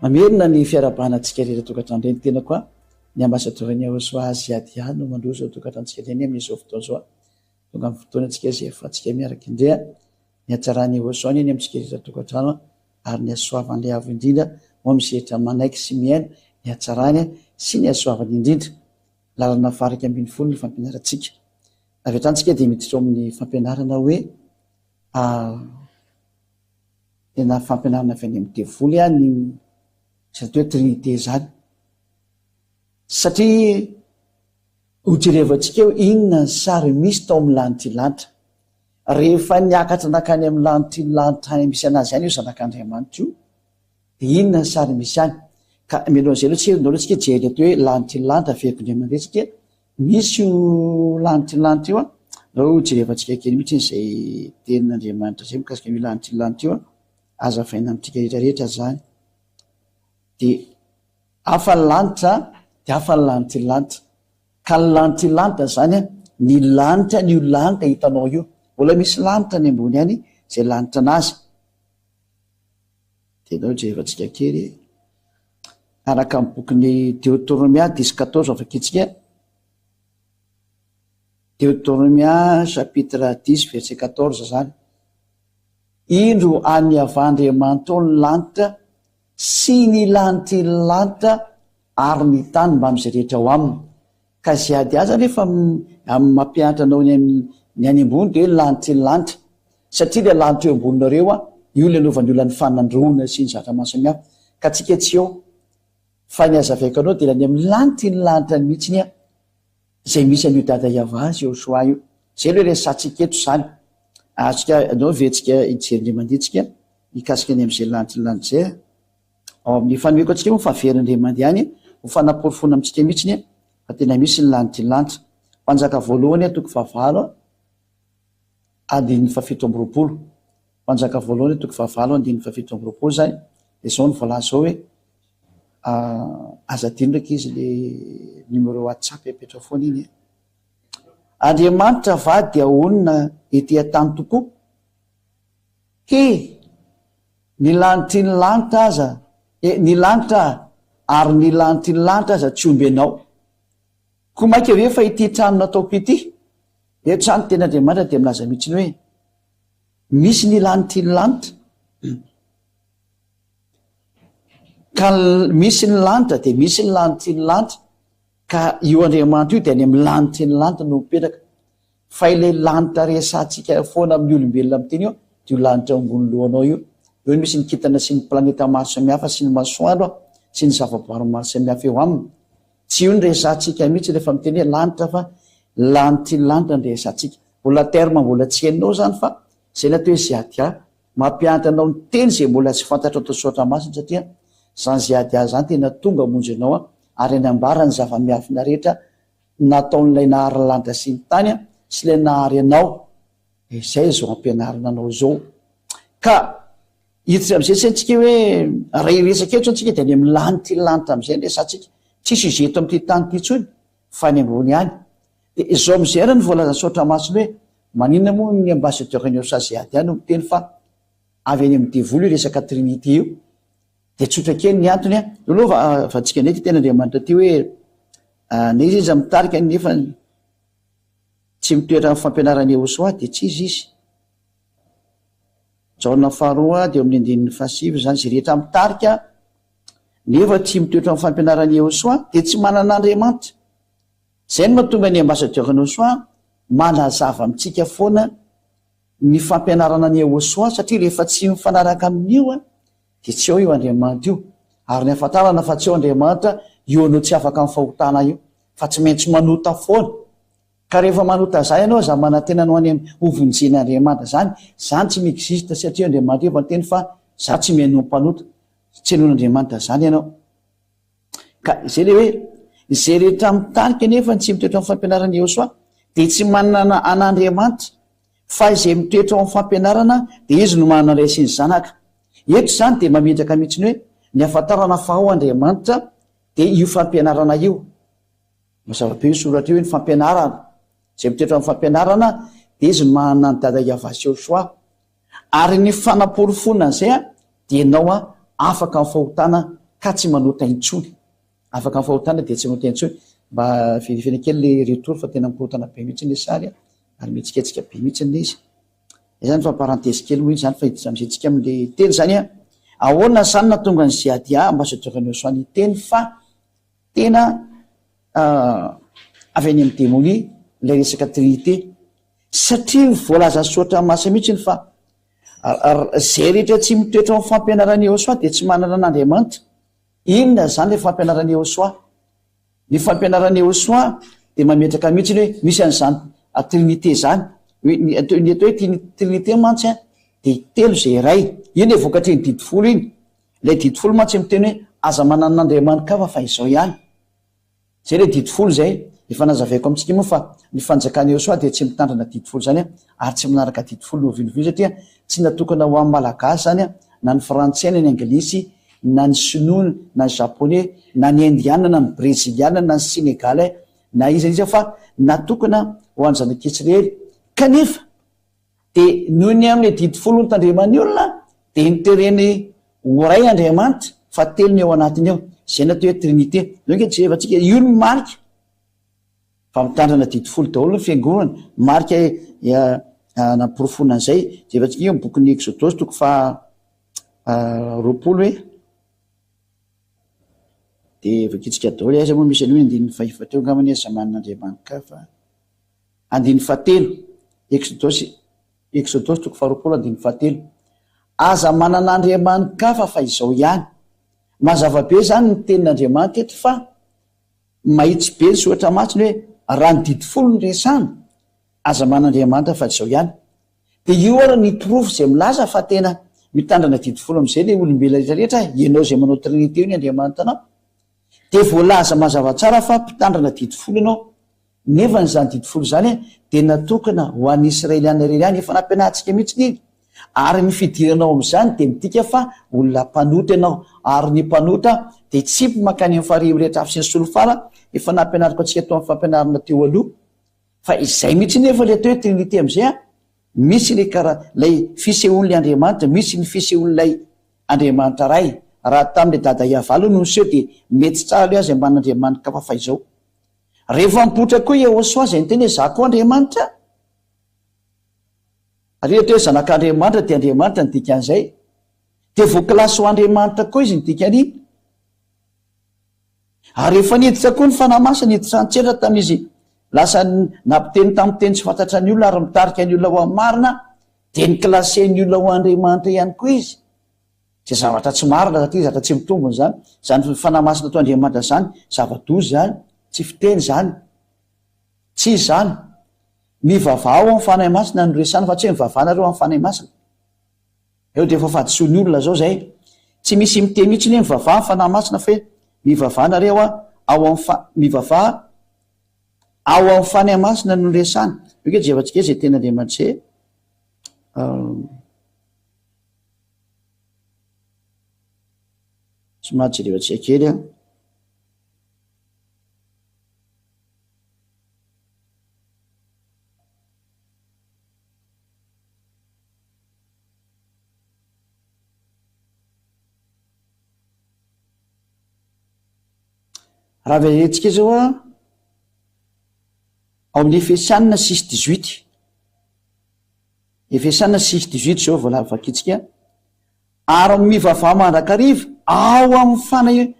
mamerina ny fiarabanantsika rehetra tokatrano reny tena koa ny ambasadorany Ahosoa Aziadia no mandroso tokatrantsika reny amin'izao fotoana zao tonga amin'ny fotoana antsika izay efa antsika miaraka indray ny hatsarany Ahosoa ny amintsika rehetra tokatrano ary ny hasoavan'ilay avo indrindra moa misehatra manaiky sy miaina ny hatsarany sy ny hasoavany indrindra lalana faraka 12 ny fampianarantsika avy hatransika dia miditra amin'ny fampianarana hoe tena fampianarana avy any amin'ny devoly ny satria hoe trinité zany satria hojerevantsika hoe inona sary misy tao amin'ny lanitry lanitra rehefa niakatra nakany amin'ny lanitry lanitra any misy anazy ihany io zanak'Andriamanitra io dia inona sary misy any ka mialohan'izay aloha tsy ndao antsika jery teo hoe lanitry lanitra veriko indray mandeha tsika misy io lanitry lanitra io ao jerevantsika kely mihitsy izay tenin'Andriamanitra zay mikasika io lanitry lanitra io azavaina amintsika rehetrarehetra zany dia hafa ny lanitra dia hafa ny lanitry lanitra ka ny lanitry lanitra zany ny lanitra ny io lanitra hitanao io mbola misy lanitra ny ambony any zay lanitra anazy dia nao jerevantsika kely araka amin'ny bokin'ny Deutéronomia 10:14 avakitsika Deutéronomia chapitre 10 verset 14 zany indro aniavandriamanitra ny lanitra sy ny lanitry lanitra ary ny tany mba am'izay rehetra ao aminy ka ziady azy rehefa amin'ny mampianatra anao ny any ambony dia hoe lanitry lanitra satria le lanitra eo amboninareo io le anaovan'ny olona ny fanandroana sy ny zatra maro samihafa ka tsika tsy eo fa ny azavaiko anao dia lany amin'ny lanitry ny lanitra ny mihitsiny zay misy an'io dada Iava azy Ahosoa io zay loha resatsika eto zany atsika anao ventsika ijery manditsika mikasika ny amin'izay lanitry lanitra zay ao amin'ny fanoeko antsika moa faverindray mandeha any ho fanaporofona amintsika mihitsiny fa tena misy ny lanitry lanitra mpanjaka voalohany 9 andininy 7 mpanjaka voalohany 9 andininy 7 zay dia zao ny voalaza zao hoe azadino ndraiky izy le numéro WhatsApp apetra foana iny Andriamanitra va dia onona ety tany tokoa ke ny lanitry ny lanitra aza ny lanitra ary ny lanitry ny lanitra aza tsy ombenao ko maika ve fa ity trano nataoko ity dia trano ten'Andriamanitra dia milaza mihitsiny hoe misy ny lanitry ny lanitra ka misy ny lanitra dia misy ny lanitry ny lanitra ka io Andriamanitra io dia any amin'ny lanitry ny lanitra no mipetraka fa ilay lanitra resantsika foana amin'ny olombelona amin'teny io dia io lanitra ambony lohanao io eo misy ny kintana sy ny planeta maro samihafa sy ny masoandro sy ny zavaboary maro samihafa eo aminy tsy io ny resantsika mihitsy rehefa miteny hoe lanitra fa lanitry ny lanitra ny resantsika mbola terma mbola tsy hainao zany fa zay natao hoe ziadia mampianatra anao ny teny zay mbola tsy fantatra taosaotra masina satria zany ziadia zany tena tonga monjy anao ary any ambara ny zava-miafina rehetra nataon'ilay nahary lanitra sy ny tany sy ilay nahary anao izay zao ampianarana anao zao ka hiditra am'izay tsy antsika hoe ray resaka etso antsika dia any amin'ny lanitry lanitra am'izay ny resantsika tsisy izeto amin'ity tany ty tsony fa ny ambony any dia izao am'izay ara ny voalaza saotra masina hoe maninona moa ny ambasadeur-ny Ahosoa Aziadia no miteny fa avy any amin'ny devoly io resaka trinité io dia tsotra kely ny antony aloha fa tsika ndray ty ten'Andriamanitra ty hoe na izy izy mitarika nefa tsy mitoetra amin'ny fampianarany Ahosoa dia tsy izy izy Jaona faharoa dia amin'ny 9 zany zay rehetra mitarika nefa tsy mitoetra amin'ny fampianarany Ahosoa dia tsy manana Andriamanitra zay no mahatonga ny ambasadeur-ny Ahosoa manazava amintsika foana ny fampianarana ny Ahosoa satria rehefa tsy mifanaraka amin'io dia tsy eo io Andriamanitra io ary ny afantarana fa tsy eo Andriamanitra io anao tsy afaka amin'ny fahotana io fa tsy maintsy manota foana ka rehefa manota zay ianao za manantena no any hovonjen'Andriamanitra zany tsy miexiste satria Andriamanitra io fa teny fa za tsy miheno mpanota tsy henon'Andriamanitra zany ianao ka izay le hoe izay rehetra mitarika nefa tsy mitoetra amin'ny fampianarana Ahosoa dia tsy manana an'Andriamanitra fa izay mitoetra amin'ny fampianarana dia izy no manana ray sy ny zanaka eto zany dia mametraka mihitsiny hoe ny afantarana fa ao Andriamanitra dia io fampianarana io mazava-be io soratra io hoe ny fampianarana zay mitoetra amin'ny fampianarana dia izy manana ny dada Iava sy Ahosoa ary ny fanaporofona zay dia ianao afaka amin'ny fahotana ka tsy manota intsony afaka mifahotana de tsy manota intsony mba firifena kely le retour fa tena mikorotana be mihitsy le sary ary mitsiketsika be mihitsy le izy zany fa parentese kely moa izy zany fa amizetsika am'le teny zany ahoana zany natonga ny ziadia ambasadeur ny Josuany teny fa tena avy any amin'ny démonie le resaka trinité satria voalaza soatra masa mihitsy fa zay rehetra tsy mitoetra amin'ny fampianarany Josua de tsy manana n'Andriamanitra inona zany le fampianarany Josua ny fampianarany Josua de mametraka mihitsy hoe misy an'izany trinité zany ny atao hoe trinité mantsy de telo zay iray iny vokatry ny didi folo iny le didi folo mantsy miteny hoe aza manana n'Andriamanitra kafa fa izao ihany zay le didi folo zay efa nazavaiko amitsika moa fa ny fanjakany Josua de tsy mitandrina didi folo zany ary tsy manaraka didi folo novinovino satria tsy natokana ho amin'ny malagasy zany na ny frantsay na ny anglisy na ny sinoa na ny japonais na ny indiana na ny brésiliana na ny sénégalais na iza fa natokana ho any zanak'Israely kanefa de noho ny amin'ny didi folo notandremany olona de nitereny oray Andriamanitra fa telo ny ao anatiny ao zay natao hoe trinité donc jerevantsika io ny marika fa mitandrina didi folo daholo ny fiangonana marika nampirofona an'izay jerevantsika io bokin'ny Exodus toko fa roapolo hoe de vakitsika daholo aiza moa misy an'io andininy faefatra eo ngamany aza manan'Andriamanitra fa andiny fahatelo Exodus toko faharoapolo andiny fahatelo aza manan'Andriamanitra fa izao ihany mazava be zany ny tenin'Andriamanitra eto fa mahitsy be ny soatra matsiny hoe raha ny didi folo ny resana aza manan'Andriamanitra fa izao ihany de io ara ny profo zay milaza fa tena mitandrana didi folo am'izay le olombela rehetrarehetra ianao zay manao trinité io ny Andriamanitra anao de voalaza mazava tsara fa mpitandrana didi folo ianao nefa nyzany didi folo zany de natokana ho an'ny Israeliana rery any efa nampianatsika mihitsy iny ary ny fidiranao am'izany de mitika fa olona mpanotra ianao ary ny mpanotra de tsy makany amin'ny farimy rehetra afy sy ny solofala efa nampianariko atsika tao amin'ny fampianarana teo aloha fa izay mihitsy nefa le atao hoe trinité am'izay misy le karaha lay fisehoan'le Andriamanitra misy ny fisehoan'lay Andriamanitra ray raha tamin'le dada Iavalo no niseho de mety tsara le azy man'Andriamanitra fa izao rehefa mipotra koa Josua zay nyteny hoe za koa Andriamanitra ary ohatra hoe zanak'Andriamanitra de Andriamanitra ny dikan'izay de voakilasy ho Andriamanitra koa izy ny dikany ary rehefa niditra koa ny fanahy masina niditra antsetra tamin'izy lasa nampiteny tamin'nyteny tsy fantatra ny olona ary mitarika ny olona ho amin'ny marina de ny klaseny olona ho Andriamanitra ihany koa izy zay zavatra tsy marina satria zavatra tsy mitombony zany zany fanahy masina to Andriamanitra zany zava-dozy zany tsy fiteny zany tsy zany mivavao amin'ny fanahy masina no resana fa tsy hoe mivavahanareo amin'ny fanahy masina eo de efa fadisoany olona zao zay tsy misy miteny mihitsy ny mivavaha amin'ny fanahy masina fa hoe mivavahanareo mivavaha ao amin'ny fanahy masina no resana oke jevantsika zay tena Andriamanitra zay somary jerevantsika kely raha verentsika zao ao amin'ny Efesianina 6:18 Efesianina 6:18 zao voalavakitsika ary mivavaha mandrakariva ao amin'ny fanahy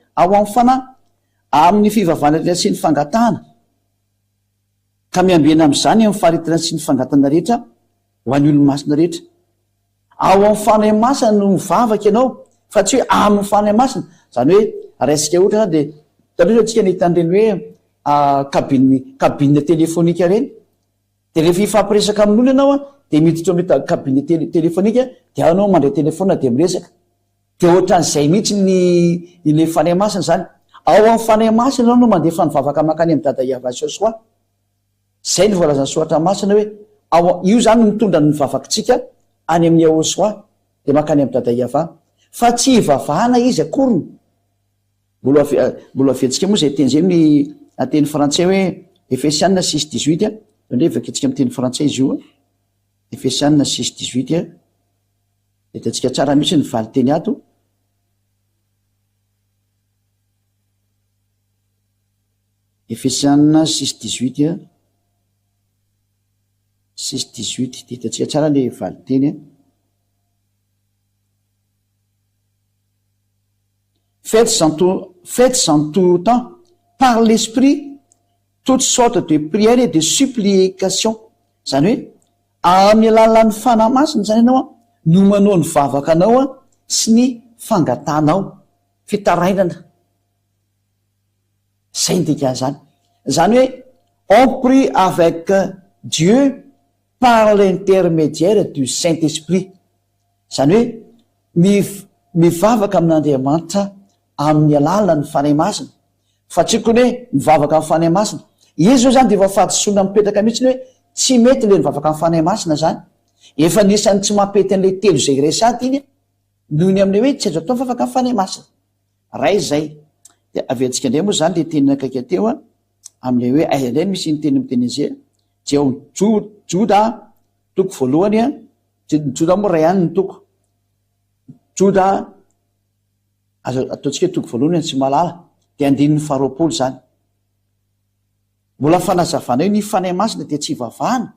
amin'ny fivavahana rehetra sy ny fangatahana ka miambena am'izany amin'ny faharetina sy ny fangatana rehetra ho an'ny olo-masina rehetra ao amin'ny fanahy masina no mivavaka ianao fa tsy hoe amin'ny fanahy masina zany hoe raisika ohatra de taloha atsika nahitany reny hoe kabine telefonika reny de rehefa ifampiresaka amin'olo ianao de miditra mety kabine telefonika de anao mandray telefona de miresaka de ohatran'izay mihitsy ile fanahy masina zany ao amin'ny fanahy masina anao no mandefa nivavaka makany amin'ny dada Iava Josua zay ny voalazany soatra masina hoe io zany no mitondra ny mivavakitsika any amin'ny Josua de makany amin'ny dada Iava fa tsy hivavahana izy akoriny mbola avetsika moa zay teny zay ny ateny frantsay hoe Efesianina 6:18 ndre vaketsika amin'ny teny frantsay izy io Efesianina 6:18 de tatsika tsara mihitsy ny valy teny ato Efesiana 6:18 6:18 ditatsika tsara le valiteny. Faites en tout temps par l'esprit toutes sortes de prières et de supplications. Zany hoe amin'ny alalan'ny fanahy masina zany ianao no manao ny vavaka anao sy ny fangatanao fitarainana. Zay ny dikan'izany. Zany hoe on prie avec Dieu par l'intermédiaire du Saint-Esprit. Zany hoe mivavaka amin'Andriamanitra amin'ny alalan'ny fanahy masina. Fa tsy koa hoe mivavaka amin'ny fanahy masina. Izy zao zany dia efa fahadisoana mipetraka mihitsy hoe tsy mety le mivavaka amin'ny fanahy masina zany. Efa nisany tsy mampety an'ilay telo izay resady iny noho ny amin'ilay hoe tsy azo atao mivavaka amin'ny fanahy masina. Ray zay. Dia avy antsika indray moa zany le teny akaiky teo amin'ilay hoe aiza indray misy ny teny miteny izay dia Joda toko voalohany Joda moa ray ihany ny toko. Joda ataontsika toko voalohany tsy malala dia 9:20 zany. Mbola fanazavana io ny fanahy masina dia tsy ivavahana.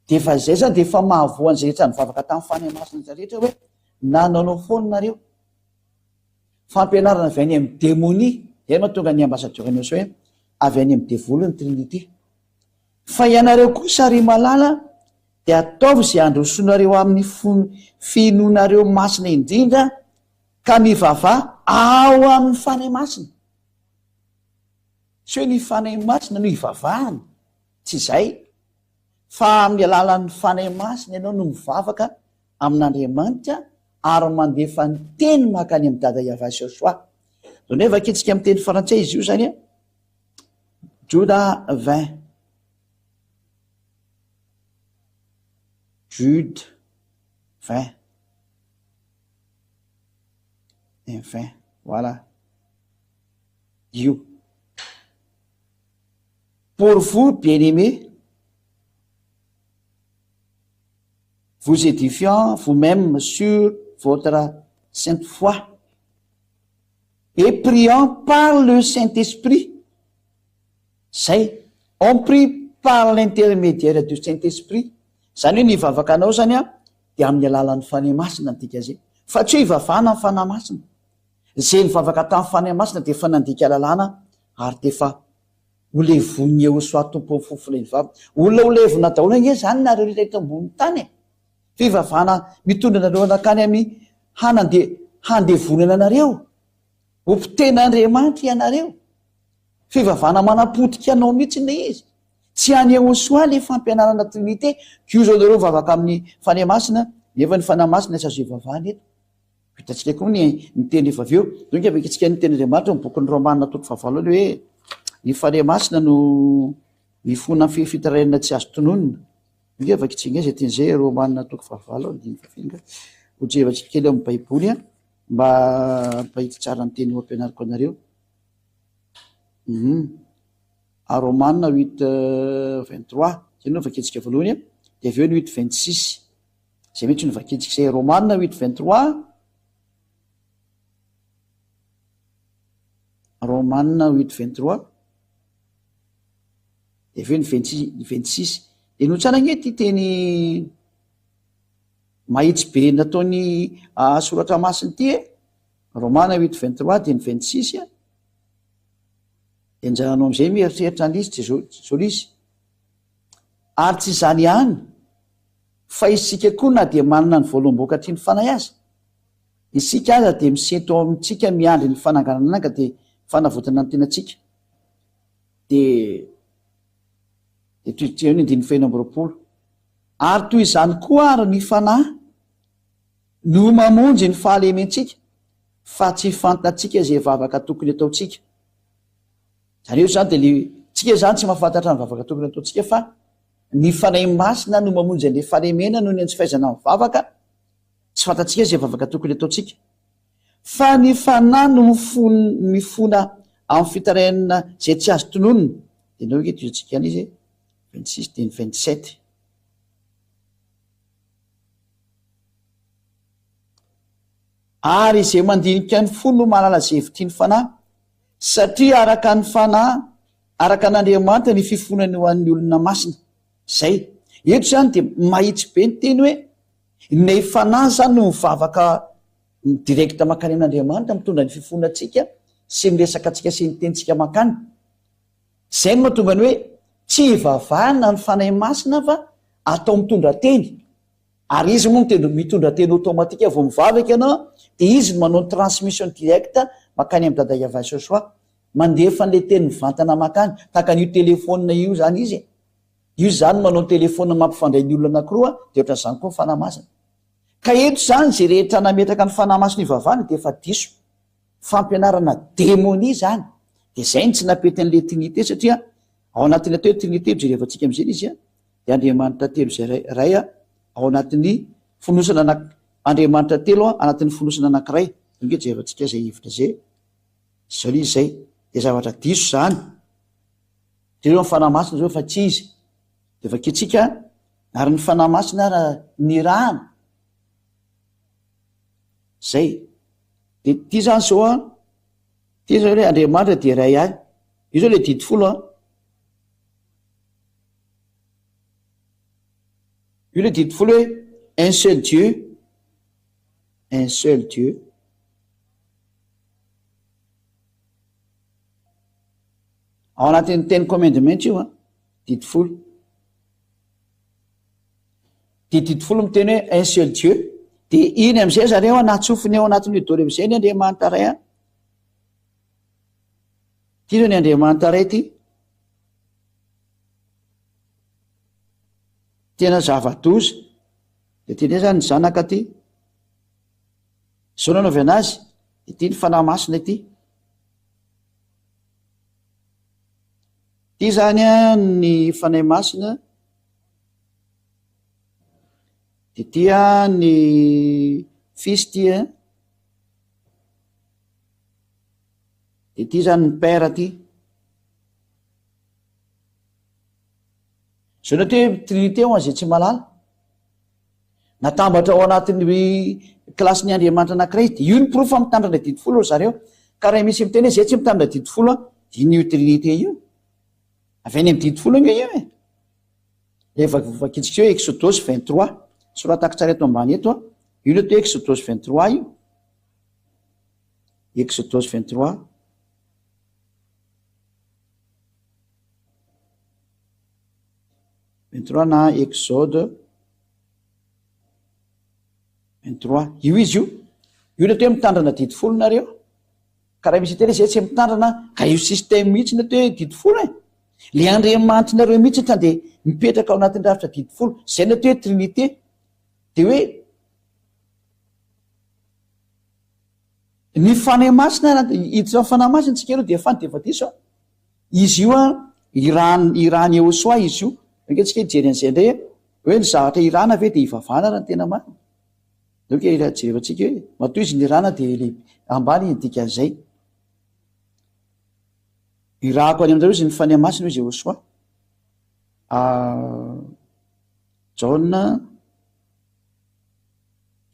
Dia efa zay zany dia efa mahavoa an'izay rehetra nivavaka tamin'ny fanahy masina rehetra hoe nanao foana nareo. Fampianarana avy any amin'ny démonie, zay mahatonga ny ambassadeur-ny hoe avy any amin'ny dévolu ny Trinité. Fa ianareo kosa ary malala dia ataovy izay androsoanareo amin'ny finoanareo masina indrindra ka mivavaha ao amin'ny fanahy masina. Tsy hoe ny fanahy masina no ivavahana, tsy izay. Fa amin'ny alalan'ny fanahy masina ianao no mivavaka amin'Andriamanitra ary mandefa ny teny makany amin'ny dada Yahvé soa. Zao nefa akitsika amin'ny teny frantsay izy io zany Joda 20. Jude 20. Et 20. Voilà. Io. Pour vous, bien-aimés, vous édifiant vous-même sur votre sainte foi et priant par le Saint-Esprit. Zay, on prie par l'intermédiaire du Saint-Esprit. Zany hoe ny ivavaka anao zany dia amin'ny alalan'ny fanahy masina ndika zay. Fa tsy hoe ivavahana amin'ny fanahy masina. Zay nivavaka tamin'ny fanahy masina dia efa nandika lalàna ary dia efa olevony eo soa tompo amin'ny fofona ny vava. Olona olevona daholo nge zany nareo rehetra eto ambony tany. Fivavahana mitondra nareo anakany amin'ny handevonana anareo. Ompiten'Andriamanitra ianareo. Fivavahana manapotika anao mihitsy ilay izy. Tsy any Ahosoa ilay fampianarana Trinité. Io zao nareo mivavaka amin'ny fanahy masina, nefa ny fanahy masina tsy azo ivavahana eto. Hitantsika koa ny teny efa avy eo. Donc avy antsika ny teny Andriamanitra ny bokin'ny Romanina toko 9 hoe ny fanahy masina no mifona fitarainana tsy azo tononona. Io avy antsika izay teny izay Romanina toko 9 hojevantsika kely amin'ny Baiboly mba mpahita tsara ny teny ho ampianariko anareo. Romanina 8:23 zay no vakitsika voalohany dia avy eo ny 8:26 zay mihitsy no vakitsika izay Romanina 8:23 Romanina 8:23 dia avy eo ny 26 dia no tsara nge ty teny mahitsy be nataony soratra masiny ty Romanina 8:23 dia ny 26 dia njaranao amin'izay mieritreritra ny lisy zao izy. Ary tsy izany ihany fa isika koa na dia manana ny voaloam-boka hatry ny fanahy aza. Isika aza dia misento amintsika miandry ny fananganana ka dia fanavotana ny tenantsika. Dia toy ny 9:20. Ary toy izany koa ary ny fanahy no mamonjy ny fahalementsika fa tsy fantatsika izay vavaka tokony ataotsika. Zany io zany dia tsika zany tsy mahafantatra ny vavaka tokony ataotsika fa ny fanahy masina no mamonjy an'ilay fahalemena noho ny antsifaizana amin'ny vavaka tsy fantatsika izay vavaka tokony ataotsika. Fa ny fanahy no mifona amin'ny fitarainana izay tsy azo tononona. Dia nao hoe toytsika any izy 26 dia ny 27. Ary izay mandinika ny fony no mahalala izay hevitry ny fanahy satria araka ny fanahy araka an'Andriamanitra ny fifonany ho an'ny olona masina zay. Eto zany de mahitsy be ny teny hoe ny fanahy zany no mivavaka direkta makany amin'Andriamanitra mitondra ny fifonatsika sy miresaka atsika sy ny tenitsika makany. Zay no mahatonga ny hoe tsy ivavahana ny fanahy masina fa atao mitondra teny. Ary izy moa no mitondra teny automatika vao mivavaka ianao de izy no manao ny transmission directa makany amin'ny dada Yahova Sosoa, mandefa an'le teny mivantana makany tahaka an'io telefona io zany izy. Io zany manao telefona mampifandray ny olona anankiroa de ohatran'izany koa ny fanahy masina. Ka eto zany zay rehetra nametraka ny fanahy masina ivavahana de efa diso fampianarana démonie zany. De zay ny tsy napety an'le trinité satria ao anatin'ny atao hoe trinité jerevantsika am'zay izy de Andriamanitra telo zay ray ao anatin'ny fonosana Andriamanitra telo anatin'ny fonosana anankiray. Inge jerevantsika zay hevitra zay zao izy zay de zavatra diso zany. De eo ny fanahy masina zao fa tsy izy. De vaketsika ary ny fanahy masina ny rana zay. De ty zany zao ty zao hoe Andriamanitra de ray ihany. Io zao le didi folo io le didi folo hoe un seul Dieu, un seul Dieu. Ao anatin'ny teny commandement io didi folo. De didi folo miteny hoe un seul Dieu. De iny am'izay zareo natsofiny ao anatin'io daholo am'izay ny Andriamanitra ray ty zao ny Andriamanitra ray ty tena zava-doza. De teny zany ny zanaka ty zao nanaovy anazy de ty ny fanahy masina ty. Ty zany ny fanahy masina de ty ny fils ty de ty zany ny père ty. Zao na hoe trinité ho an'izay tsy malala natambatra ao anatin'ny klasy ny Andriamanitra anankiray de io ny proof mitandrina didi folo zareo. Ka raha misy miteny hoe zay tsy mitandrina didi folo io trinité io avy any amin'ny didi folo nge io le vakitsika hoe Exodus 23 soratako tsara eto ambany eto io le hoe Exodus 23 io Exodus 23 23 na Exode 23 io izy io le hoe mitandrina didi folo nareo. Ka raha misy teny zay tsy mitandrina ka io système mihitsy na hoe didi folo le Andriamanitra nareo mihitsy tany de mipetraka ao anatin'ny rafitra didi folo zay na hoe trinité. De hoe ny fanahy masina hiditra fanahy masina tsika aloha de fany de efa diso izy io irany eo soa izy io anketsika hijery an'izay indray hoe ny zavatra irana ve de ivavahana raha ny tena marina. Donc jerevantsika hoe matoa izy ny irana de le ambany dika an'izay irahako any amin'izao izy ny fanahy masina izy eo soa.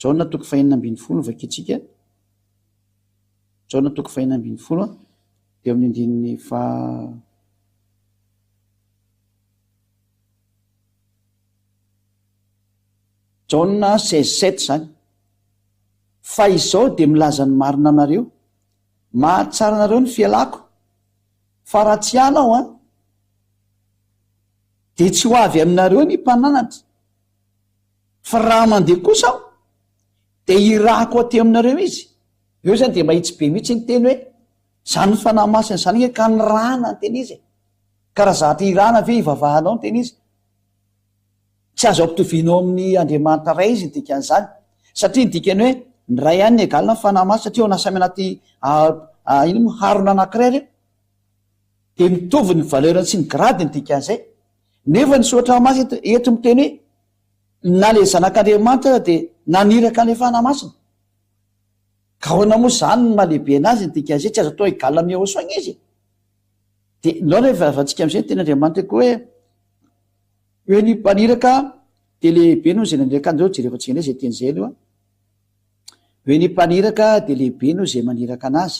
Jaona toko fahinana ambin'ny folo vaketsika Jaona toko fahinana ambin'ny folo de amin'ny andininy Jaona 16:7 zany. Fa izao de milaza ny marina anareo mahatsara anareo ny fialako fa raha tsy anao de tsy ho avy aminareo ny mpananatra fa raha mandeha kosa aho de irahako aty aminareo izy. Eo zany de mahitsy be mihitsy ny teny hoe zany ny fanahy masina zany hoe ka ny rana ny teny izy ka raha zavatra irana ve ivavahanao ny teny izy tsy azo ampitovianao amin'ny Andriamanitra ray izy ny dikan'izany satria ny dikany hoe ny ray ihany ny egalina ny fanahy masina satria ao nasamy anaty ino harona anankiray reo de mitovy ny valeurany sy ny grady ny dikan'izay. Nefa ny soatra masina eto miteny hoe na le zanak'Andriamanitra de naniraka ny fanahy masina ka hoana moa zany ny mahalehibe anazy ny dikan'izay tsy azo atao egalina amin'ny ao soagna izy. De nao rehefa avantsika am'izay ny teny Andriamanitra koa hoe ny mpaniraka de lehibe noho zay naniraka an'izao jerevantsika indray zay teny zay aloha hoe ny mpaniraka de lehibe noho zay maniraka anazy.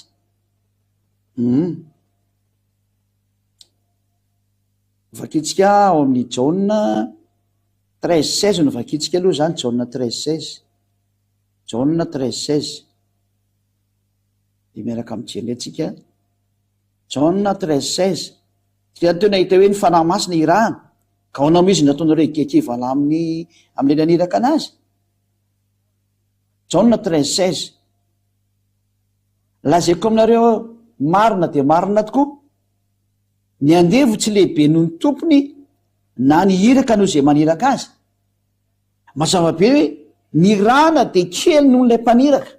vakitsika ao amin'ny Jauna 13:16 no vakitsika aloha zany. Jauna 13:16, Jauna 13:16 de miaraka mijery atsika. Jauna 13:16 dia teo nahita hoe ny fanahy masina irahana ka ao namo izy nataonareo higekivala amin'ny naniraka anazy. Jauna 13:16 lazaiko aminareo marina de marina tokoa, ny andevo tsy lehibe noho ny tompony na ny iraka noho izay maniraka azy. Mazava be hoe ny rana de kely noho nilay mpaniraka.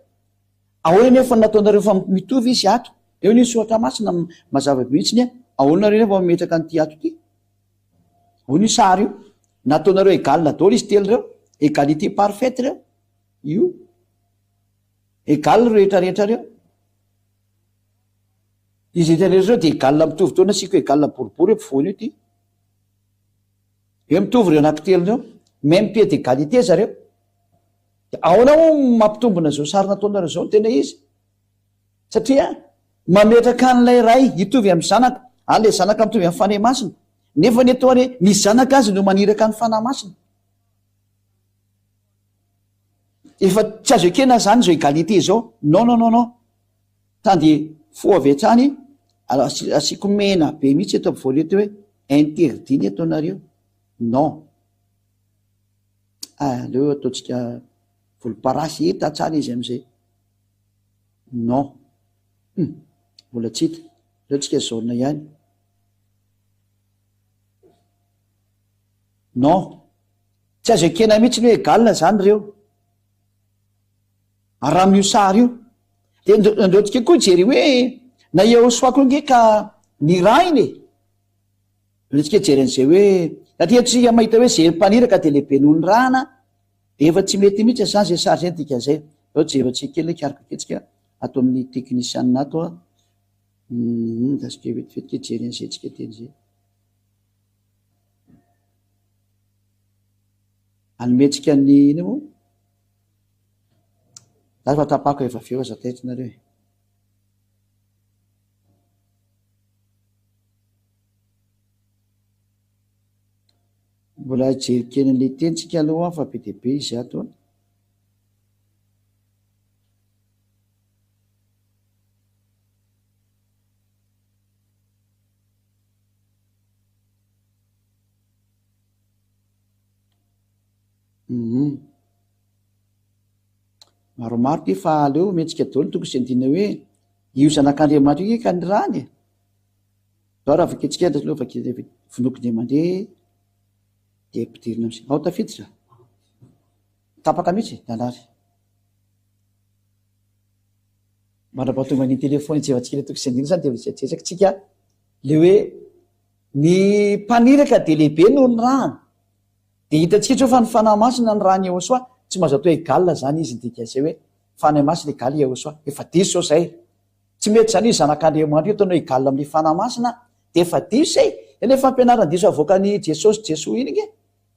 Ahoana nefa nataonareo fa mitovy izy ato? Eo ny soratra masina mazava be mihitsiny ahoanareo nefa mametraka an'ity ato ity? Ao ny sary io nataonareo égal daholo izy telo reo, égalité parfaite reo, io égal rehetrarehetra reo. Izy rehetrarehetra reo de égal mitovy taona sika égal boribory eo ampovoany io ty. Eo mitovy reo anankitelo reo, même pied d'égalité zareo. Ahoana ho mampitombona zao sary nataonareo zao tena izy? Satria mametraka an'ilay ray hitovy amin'ny zanaka, lay zanaka mitovy amin'ny fanahy masina, nefa ny atao hoe ny zanaka azy no maniraka ny fanahy masina. Efa tsy azo ekena zany zao égalité zao. Non non non non, tany fo avy hatrany asiko mena be mihitsy eto ampovoany eto hoe interdit ny ataonareo. Non, aleo ataontsika volomparasy hita tsara izy am'izay. Non, mbola tsy hita, leotsika zaona ihany. Non, tsy azo ekena mihitsy ny hoe égal zany reo. Raha amin'io sary io de andreotsika koa jery hoe na Yehosoa nge ka ny rainy andreotsika jery an'izay hoe satria tsika mahita hoe zay mpaniraka de lehibe noho ny rahana de efa tsy mety mihitsy zany zay sary zay dika zay. Ao jerentsika kely karaka ketsika ato amin'ny teknisianina ato dasika vetivetiky jery an'izay tsika teny zay. Anometsika ny iny moa za fa tapako efa aveo aza taitinareo. Mbola jery kely an'le tenitsika aloha fa be dia be izy ato. Maromaro ty fa aleo metsika daholo tokony sy andina hoe io zanak'Andriamanitra io ka ny rany. Zao raha vaketsika aloha vonoky dia mandeha de ampidirina am'izay. Ao tafiditra tapaka mihitsy nanary mandrapahatonga ny telefony jevantsika tokony sy andina zany de jejaka tsika le hoe ny mpaniraka de lehibe noho ny rany. De hitantsika tsao fa ny fanahy masina ny rany Yehosoa tsy mahazo atao égal zany izy ndika zay hoe fanahy masina égal Yehosoa. Efa diso zao zay, tsy mety zany izy zanak'Andriamanitra io ataonao égal amin'ny fanahy masina de efa diso zay. Eny fampianarana diso avoakany Jesosy Jesoa iny nge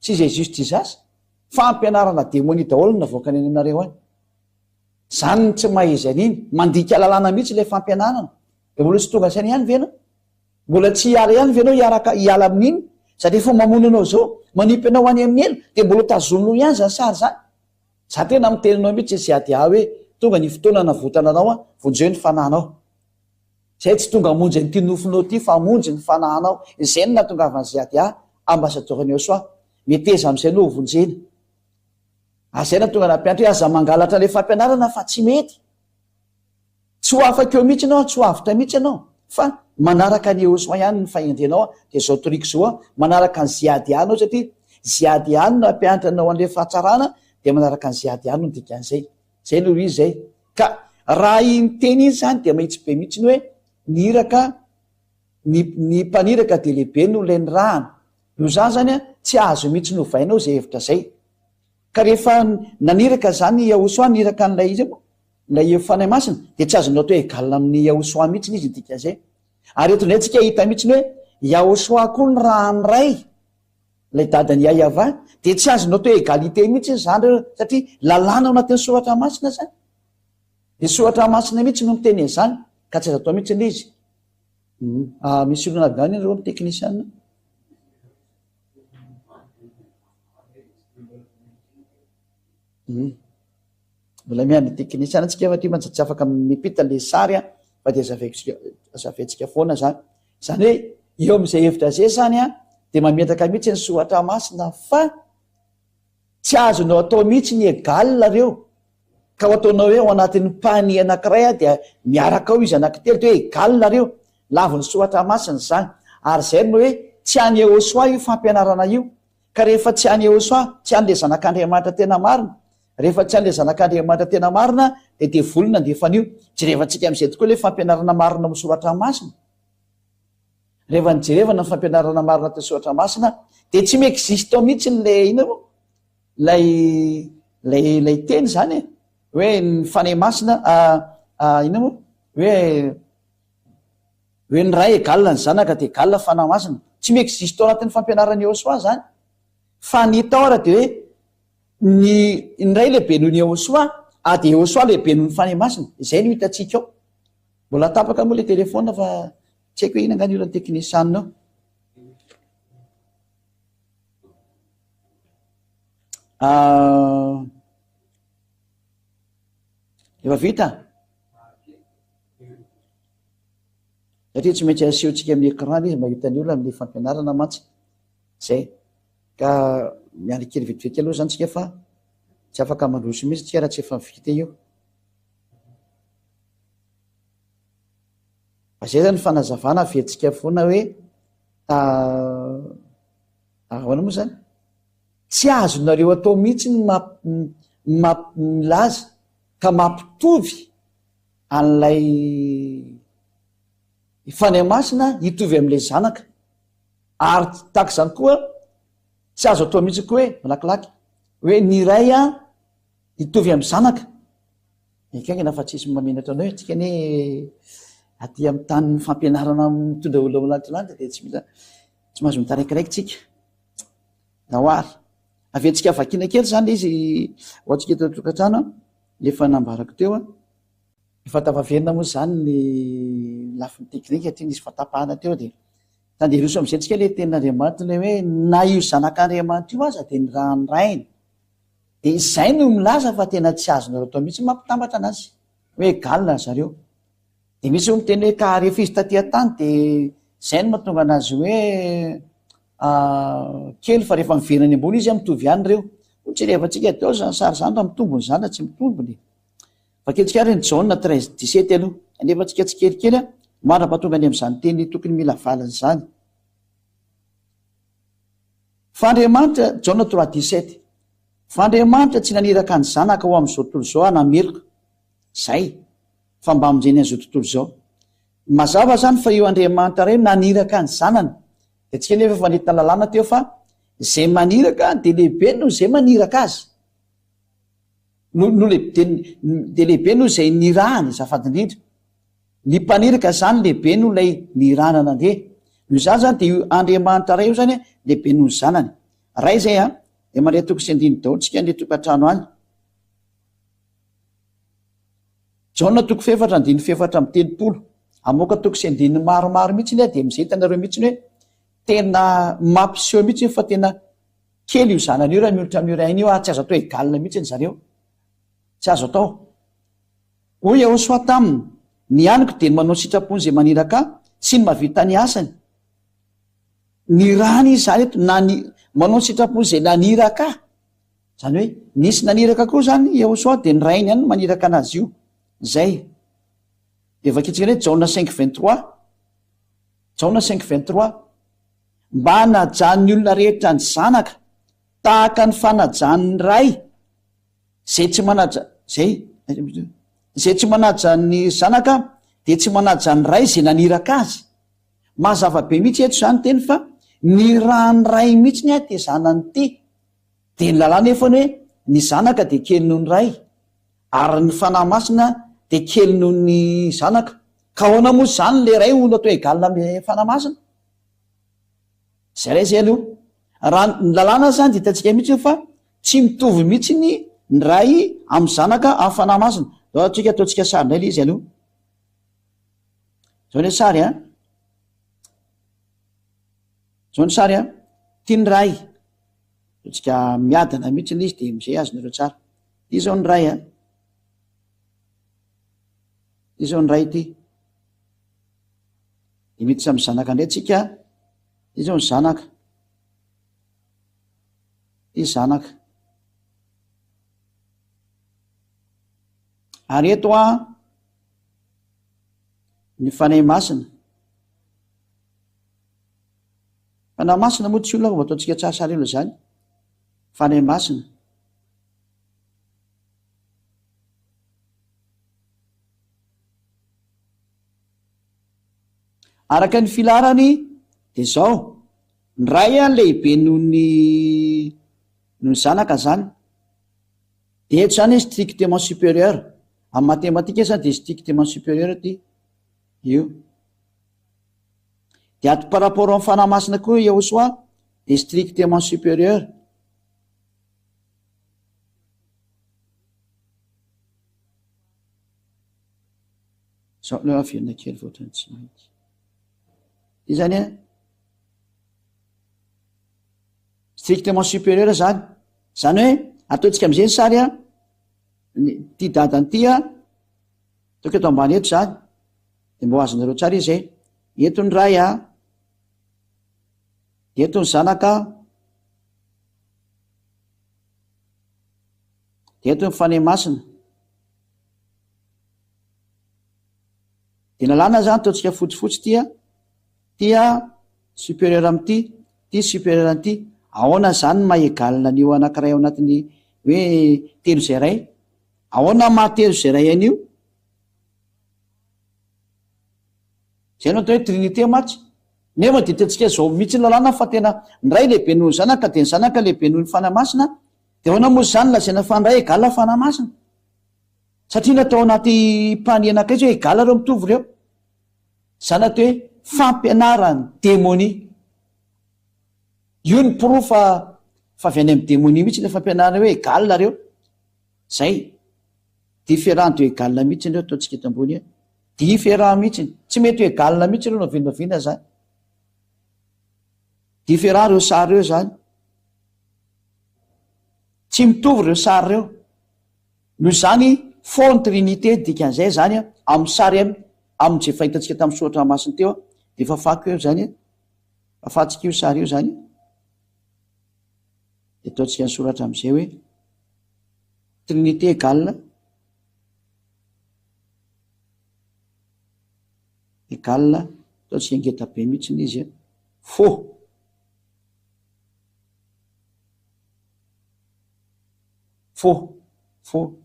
tsy zay justisasy, fampianarana démonie daholo navoakany any aminareo any. Zany tsy mahaizany iny mandika lalàna mihitsy ilay fampianarana. De mbola tsy tonga sainy ihany vena, mbola tsy hiala ihany venao hiala amin'iny satria fo mamono anao zao manipy anao any amin'ny elo de mbola tazonino ihany zany sary zany. Za tena miteninao mihitsy sy ady hoe tonga ny fotoana navotana anao vonjeo ny fanahinao. Zay tsy tonga monjy ny ty nofinao ty fa monjy ny fanahinao. Izay no nahatongavan'izay ady ambassadeur-ny Yehosoa meteza amin'izay no vonjena. Zay nahatonga nampianatra hoe aza mangalatra le fampianarana fa tsy mety. Tsy ho afaka eo mihitsy anao, tsy ho avitra mihitsy anao fa manaraka ny Yehosoa ihany ny fahendrenao de zao triko zao manaraka ny ziady anao satria ziady ihany no ampianatra anao an'le fahatsarana de manaraka ny ziady ihany no dikan'izay. Zay no izy zay. Ka raha iny teny iny zany de mahitsy be mihitsy ny hoe niraka ny mpaniraka de lehibe no lay ny rahana. No zany zany tsy azo mihitsy no vainao zay hevitra zay. Ka rehefa naniraka zany Yehosoa niraka n'lay izy lay fanahy masina de tsy azonao atao égal amin'ny Yehosoa mihitsy izy dikan'izay. Ary eto ndray tsika hita mihitsy ny hoe Yehosoa koa ny rahany ray lay dadany Yahva de tsy azonao atao égalité mihitsy zany satria lalàna ao anatin'ny soratra masina zany. De soratra masina mihitsy no miteny zany ka tsy azo atao mihitsy ilay izy. Misy olona gany reo teknisianina. mbola miany teknisiana antsika fa ty mantsy afaka mipita le sary a fa de azavetsika foana zany zany hoe eo am'izay hevitra zay zany a de mametaka mihitsy ny sohatra masina fa tsy azonao atao mihitsy ny egalina reo ka ho ataonao hoe ao anatin'ny pani anankiray a dia miaraka ao izy anankitelo de hoe egalina reo laviny sohatra masina zany ary zay no hoe tsy any eosoa io fampianarana io ka rehefa tsy any eosoa tsy an'le zanak'andriamanitra tena marina rehefa tsy an'le zanak'andriamanitra tena marina de volona ndefan'io tsy rehefa tsika am'izay tokoa le fampianarana marina misoratra masina rehefa nijerevana ny fampianarana marina ty soratra masina de tsy miexiste ao mihitsy le ina mo lay teny zany e hoe ny fanay masina ina mo hoe ny ray egalina ny zanaka de egalina fana masina tsy miexiste ao anatin'ny fampianarana eosoa zany fa ny tao ara de hoe ny ray lehibe noho ny eosoa de eosoa lehibe noho ny fanay masina zay no hitatsika ao mbola tapaka moa le telefona fa tsy haiko hoe ina angany irany teknisianao efa vita satria tsy maintsy asehotsika amin'ny écran izy mahitany olona am'le fampianarana mantsy zay ka miany kely vetivety aloha zany tsika fa tsy afaka mandroso mihitsy tsika raha tsy efa vita io zay zany fanazavana vetsika foana hoe ahoana moa zany tsy azonareo atao mihitsy milaza ka mampitovy an'lay fanay masina hitovy am'lay zanaka ary taky zany koa tsy azo atao mihitsy koa hoe malakilaky hoe ny ray a hitovy amy zanaka ikaingana fa tsisy mamenatra anao tsika ny aty amy tanyny fampianarana mitondra olo anatilanta de tsy mahazo mitaraikiraiky tsika naoary avetsika vakina kely zany izy ohatsika totokatrano lefa nambarako teo a efa tavaverina moa zany ny lafiny teknika hatria nisy fatapahana teo de tanderoso am'izay tsika le tenin'andriamanitra le hoe na io zanak'andriamanitra io aza de ny raha ny rainy de izay no milaza fa tena tsy azonareo atao mihitsy mampitambatra anazy hoe egalina zareo de misy o miteny hoe ka rehefa izy tatia tany de zay no mahatonga anazy hoe kely fa rehefa miveriny ambony izy mitovy ihany reo tsy rehefa tsika teo zany sary zany raha mitombony zany tsy mitombony faketsika ary ny jauna 13-17 aloha nefa tsika tsy kelikely a mara-pahatonga any am'izany teny tokony mila valany zany fandriamanitra jauna 3-17 fandriamanitra tsy naniraka ny zanaka ho am'izao tontolo zao anameloka zay fa mba aminjeny an'izao tontolo zao mazava zany fa io andriamanitra ray naniraka ny zanany de tsika nefa fanetina lalàna teo fa zay maniraka de lehibe no zay maniraka azy de lehibe no zay nirahany zafadindrindra ny mpaniraka zany lehibe no lay niranana ndeha no zany zany de io andriamanitra ray io zany lehibe noho ny zanany ray zay a de mandray toko sy andiny daolo tsika nle tokatrano any jaona toko fefatra andiny fefatra amy telopolo amoaka toko sy andiny maromaro mihitsy ny a de mizay tanareo mihitsy ny hoe tena mampiseho mihitsy fa tena kely io zanany io raha miolotra am'io rainy io tsy azo atao egalina mihitsy ny zareo tsy azo atao hoy eosoa taminy ny aniko de ny manao sitrapony zay maniraka sy ny mavita ny asany ny rany izy zany eto na ny manao sitrapony zay naniraka zany hoe nisy naniraka koa zany eosoa de ny rainy ihany maniraka anazy io zay de vakitsika hoe jaona 5-23 jaona 5-23 mba najan'ny olona rehetra ny zanaka tahaka ny fanajan'ny ray zay tsy manaja zay tsy manaja ny zanaka de tsy manaja ny ray zay naniraka azy mazava-be mihitsy eto zany teny fa ny raha ny ray mihitsy ny a de zanany ty de ny lalàna efany hoe ny zanaka de kely noho ny ray ary ny fanahy masina de kely noho ny zanaka ka hoana moa zany le ray ono atao egalina amy fanahy masina zay ray zay aloha raha ny lalàna zany de hitantsika mihitsy fa tsy mitovy mihitsy ny ray amy zanaka amy fanahy masina tsika ataotsika sarinay le izy aloha zao ny sary a zao ny sary a tia ny ray tsika miadana mihitsy le izy de mizay azonareo tsara izao ny ray izao ny ray ity imity samy zanaka indray tsika izao ny zanaka ty zanaka ary eto ny fanahy masina fanahy masina moa tsy olona ataontsika tsarasara elo zany fanahy masina araka ny filarany de zao ny ray lehibe nohony zanaka zany de eto zany strictement supérieur amin'ny matematika zany de strictement supérieur ty io de ato par rapport amin'ny fanahy masina koa eo soa de strictement supérieur zao le averina kely voatrany tsy mainty i zany strictement supérieur zany zany hoe ataontsika am'izay ny sary ty dadany ty toko eto ambany eto zany de mba ho azonareo tsara izay eto ny ray eto ny zanaka de eto ny fanahy masina de nalàna zany ataontsika fotsifotsy tia supérieur am'ty ty supérieur am'ty ahoana zany mahegalina an'io anankiray ao anatiny hoe telo zay ray ahoana mahatelo zay ray an'io zay no atao hoe trinité matsy nefa de tentsika zao mihitsy ny lalàna fa tena ny ray lehibe noho ny zanaka de ny zanaka lehibe noho ny fanahy masina de ahoana moa zany lazaina fa ny ray egalina fanahy masina satria natao anaty pani anakay izy hoe egala reo mitovy reo zany atao hoe fampianarany démonie io ny profa fa avy any amin'ny démonie mihitsy le fampianarana hoe egalina reo zay différent de egalina mihitsy reo ataontsika eto ambony différent mihitsy tsy mety ho egalina mihitsy reo novinavina zany différent reo sary reo zany tsy mitovy reo sary reo noho zany fony trinité dikan'izay zany amin'ny sary amin'izay fahitantsika tamin'ny soratra masiny teo de fafako eo zany fafatsika io sary io zany de ataontsika ny soratra am'izay hoe trinité egalina ataontsika ngeta be mihitsy ny izy faux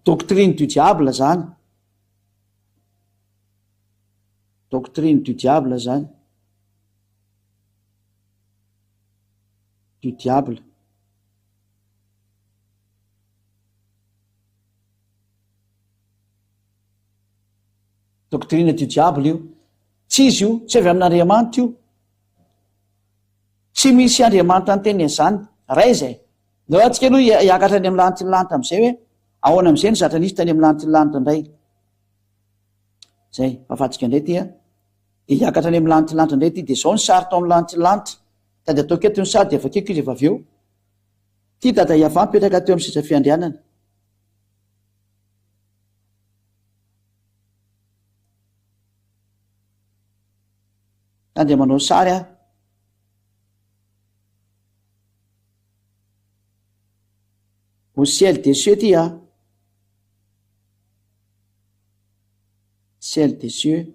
doctrine du diable zany doctrine du diable zany du diable doctrine du diable io tsy izy io tsy avy amin'Andriamanitra io tsy misy Andriamanitra nyteny zany ray zay no atsika aloha hiakatra any amin'ny lanitry ny lanitra am'izay hoe ahoana am'izay ny zatra nisy tany amin'ny lanitry ny lanitra indray zay fahafatsika indray ty de hiakatra any amin'ny lanitry ny lanitra indray ty de zao ny sary tao amin'ny lanitry ny lanitra tady atao keto ny sary de avakeko izy efa avy eo ty dada iava mipetraka teo amin'ny sisa fiandrianana andeha manao sary au ciel des cieux ty ciel des cieux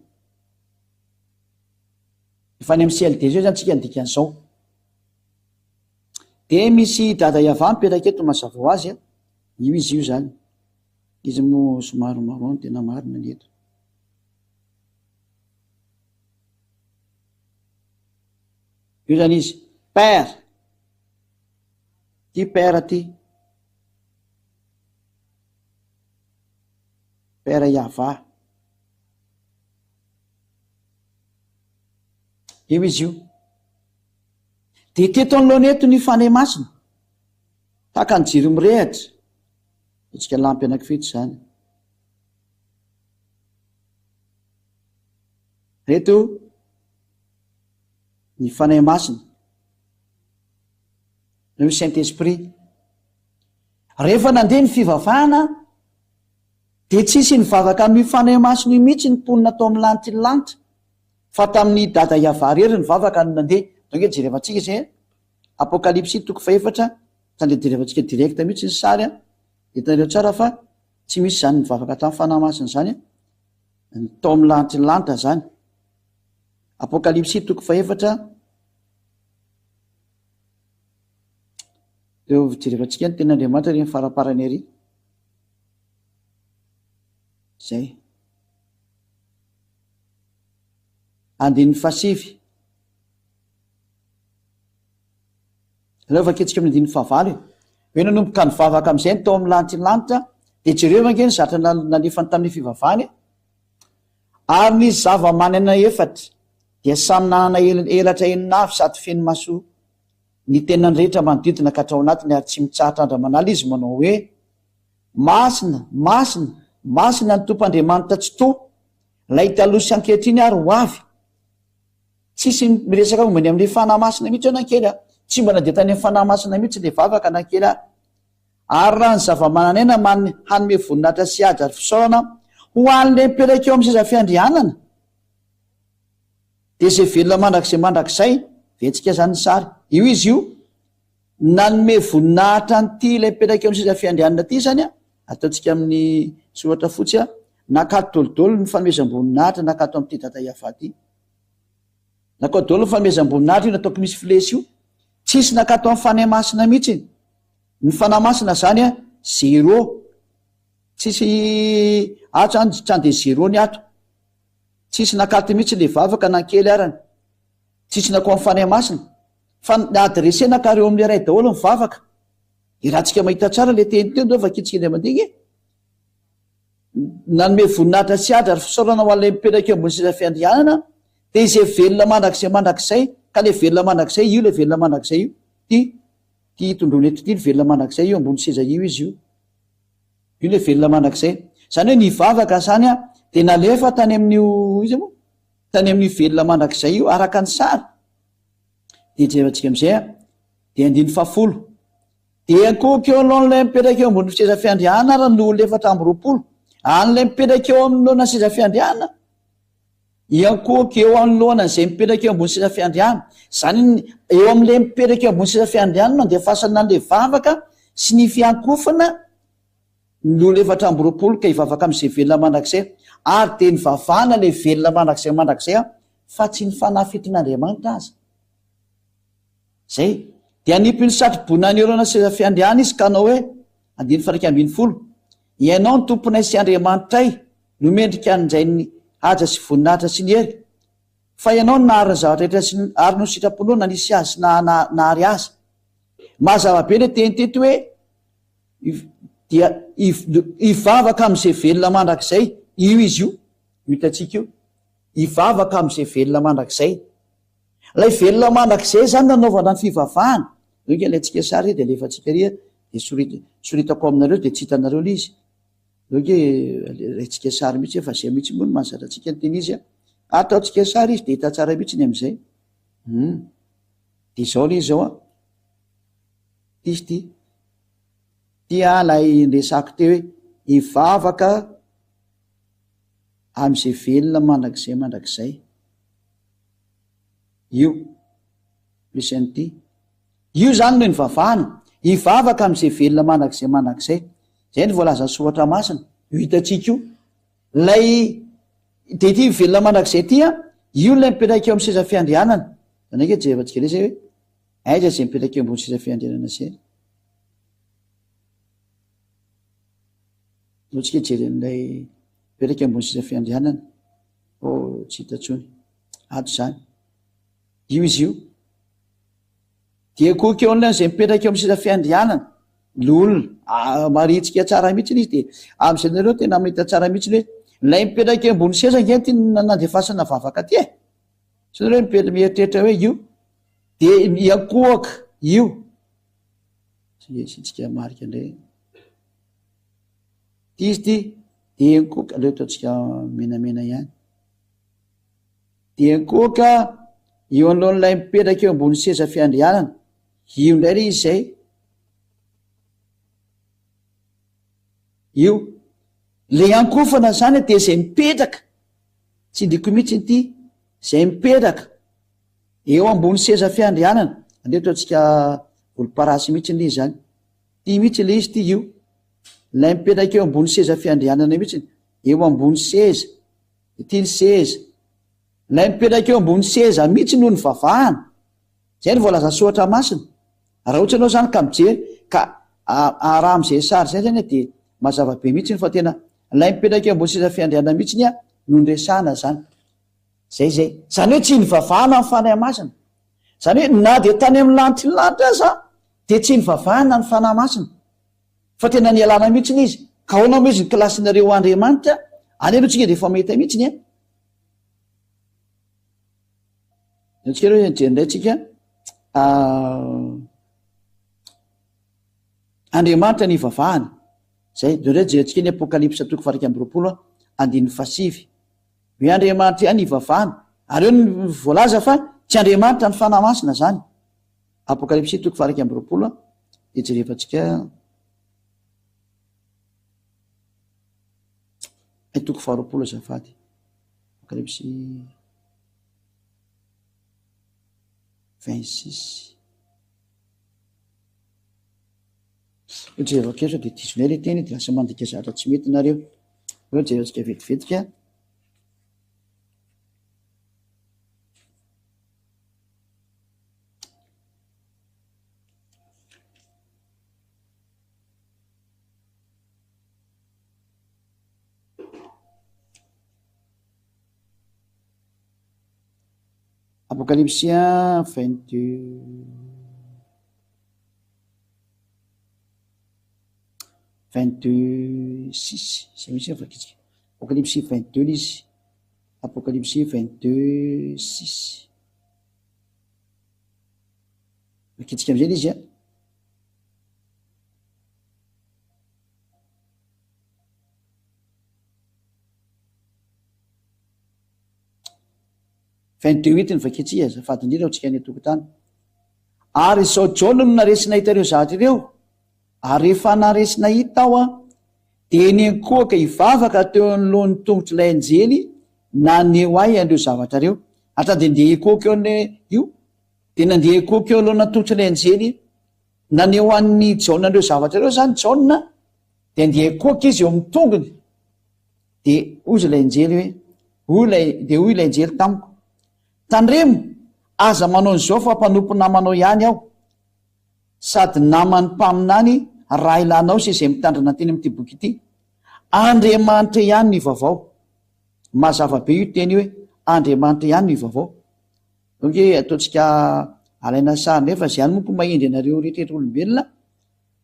efa any amin'ny ciel des cieux zany tsika ndikan'izao de misy dada iava mipetraka eto mazava ho azy io izy io zany izy moa somary marron tena marina ny eto io zany izy père ty père ty père Yahva io izy io de teto anoloana eto ny fanahy masina taka ny jiro mirehatra itsika lampy anakifito zany reto ny fanahy masina no Saint Esprit rehefa nandeha ny fivavahana dia tsisy nivavaka mifanahy masony mihitsy ny mponina tao amin'ny lanitra ny lanitra fa tamin'ny dada iavarery nivavaka no nandeha donge jerevantsika izay apokalipsy toko 4 tandejerevantsika direkta mihitsy ny sary hitanareo tsara fa tsy misy zany nivavaka tamin'ny fanahy masiny zany tao amin'ny lanitra ny lanitra zany apokalipsy toko 4 eo jerevantsika ny ten'Andriamanitra reny faraparany ary zay andin'ny fasivy rehefa ketsika amin'ny andin'ny fahavalo hoe nanomboka nivavaka amin'izay ny tao amin'ny lanitra ny lanitra dia jereo vange ny zatra nalefany tamin'ny fivavahany ary ny zava-manana efatra dia samy nanana elatra eninavy sady feno maso ny tenany rehetra manodidina ka hatrao anatiny ary tsy mitsahatra andramanala izy manao hoe masina masina masina ny tompoandriamanitra tsy to lay talosy ankehitriny ary ho avy tsisy miresaka momba ny amin'le fanahy masina mihitsy eo nankely tsy mbola dia tany amin'ny fanahy masina mihitsy le vavaka nankely ary raha ny zava-mananaina hanome voninahitra sy ady ary fisaorana ho an'le mipetraka eo amin'ny seza fiandrianana dia izay velona mandrakizay mandrakizay vetsika zany ny sary io izy io nanome voninahitra nyty ilay mipetraka eo amin'ny seza fiandrianana ty zany ataontsika amin'ny soratra fotsy nakato dolodolo ny fanomezam-boninahitra nakato amin'ity dada iavaty nakato dololo ny fanomezam-boninahitra io nataoko misy filesy io tsisy nakato amin'ny fanahy masina mihitsy ny fanahy masina zany zéro tsisy atrany de zéro ny ato tsisy nakato mihitsy le vavaka nankely arany tsisy nako amin'ny fanahy masina fa adresena kareo amin'ny ray daholo ny vavaka irahantsika mahita tsara le teny teo fa kitsika indray mandingy nanome voninahitra sy ady ary fisaorana ho an'ilay mipetraka eo ambony seza fiandrianana dia izay velona mandrakizay mandrakizay ka le velona mandrakizay io le velona mandrakizay io ty tondrony eto ty ny velona mandrakizay io ambony seza io izy io le velona mandrakizay zany hoe nivavaka zany dia nalefa tany amin'io izy moa tany amin'ny velona mandrakizay io araka ny sary dia jerevantsika amin'izay dia andiny fafolo dia akohoka eo alohan'ilay mipetraka eo ambony seza fiandrianana raha no olo 420 an'ilay mipetraka eo amin'ny lohana seza fiandrianana iankohoka eo anoloana izay mipetraka eo ambony seza fiandrianana zany eo amin'ilay mipetraka eo ambony seza fiandrianana dia fasana an'ilay vavaka sy ny fiankofana ny olo 420 ka hivavaka amin'izay velona mandrakizay ary dia nivavahana ilay velona mandrakizay mandrakizay fa tsy ny fanahy fiton'Andriamanitra aza zay dia anipiny satrobona ny oloana seza fiandriana izy ka anao hoe andiny faraika ambiny folo ianao ny tomponay sy Andriamanitray nomendrika an'izay ny haja sy voninahitra sy ny hery fa ianao ny nahariny zavatra rehetra sy ary no sitraponao nanisy azy sy nahary azy mazava be le teny teto hoe dia ivavaka amin'izay velona mandrakizay io izy io hitantsika io ivavaka amin'izay velona mandrakizay lay velona mandrakizay zany nanaovana ny fivavahana oe layntsika sary dia alefantsika ry dia soritako aminareo dia tsy hitanareo le izy oe layntsika sary mihitsy efa zay mihitsy moa no mahazatrantsika ny teny izy ataontsika sary izy dia hita tsara mihitsy ny amin'izay dia izao le izy zao izy tia lay resako teo hoe ivavaka amin'izay velona mandrakizay mandrakizay io misy an'ity io zany no nivavahana ivavaka amin'izay velona mandrakizay mandrakizay zay ny voalaza ny soratra masina io hitantsika io lay dia ty velona mandrakizay ty io lay mipetraka eo amin'ny seza fiandrianana zany ake jerevantsika le zay hoe aiza zay mipetraka eo ambony seza fiandrianana zay notsika jeren'ilay mipetraka eo ambony seza fiandrianana tsy hitantsony ato zany io izy io dia koka eo an'ilay zay mipetraka eo amin'ny seza fiandrianana lolona maritsika tsara mihitsy izy dia amin'izay nareo tena mahita tsara mihitsy hoe lay mipetraka eo ambony seza nge ty nandefasana vavaka ty sy nareo mieritreritra hoe io dia iankohaka io sitsika marika indray ty izy ty dia iankohaka aleo ataontsika menamena ihany dia iankohaka eo alohan'ilay mipetraka eo ambony seza fiandrianana io indray ry izay io le ankofana zany dia zay mipetraka tsy ndiko mihitsy ity zay mipetraka eo ambony seza fiandrianana andeha ataontsika volomparasy mihitsy le zany ty mihitsy le izy ty io lay mipetraka eo ambony seza fiandrianana mihitsy eo ambony seza ity ny seza lay mipetraka eo ambony seza mihitsy noho ny vavahana zay ny voalaza soatra masina raha ohatra anao zany ka mijery ka raha am'izay sary zay zany dia mazava be mihitsy ny fa tena lay mipetraka eo ambony seza fiandrianana mihitsy ny a nondresana zany zany hoe tsy ny vavahana ny fanahy masina zany hoe na de tany amin'ny lanitra aza de tsy ny vavahana ny fanahy masina fa tena ny alana mihitsy ny izy ka hoanao mihitsy ny klasinareo Andriamanitra any aloha tsika de efa mahita mihitsy ny tsika reo jeryndray tsika Andriamanitra ny vavahana zay dore jerentsika ny Apokalipsa 3:7 hoe Andriamanitra ihany ivavahana ary eo ny voalaza fa tsy Andriamanitra ny fanahy masina zany. Apokalipsy 3:7 dia jerefantsika 20 azafady. Apokalipsy 26 jerevakesa dia tisonay le teny dia lasa mandika zatra tsy mety nareo eo jerentsika vetivetika. Apokalipsy 26 zay misy fakitsika Apokalipsy 22 izy Apokalipsy 22:6 fakitsika am'zay izy 22:8 ny vakitsia azafady indrindra ho tsika any atokotany. Ary zao Jaona no naresina hitareo zavatra ireo ary rehefa naresina hita ao dia nenkoaka hivavaka teo anolohan'ny tongotry ilay anjely naneo ahy andreo zavatra reo atra dia ndeha ekoka eo io dia nandeha ekoka eo alohana tongotry ilay anjely naneo an'ny Jaona andreo zavatra reo zany Jaona dia ndeha ekoka izy eo amin'ny tongony dia ozy ilay anjely hoe hoy ilay anjely tamiko tandremo aza manao an'izao fa mpanompo namanao ihany aho sady namany mpaminany raha ilanao sy izay mitandrina teny amin'ity boky ity Andriamanitra ihany ny vaovao mazava be io teny hoe Andriamanitra ihany ny vaovao donc ataontsika alaina sary nefa zay ihany moko mahendry anareo rehetrrehetra olombelona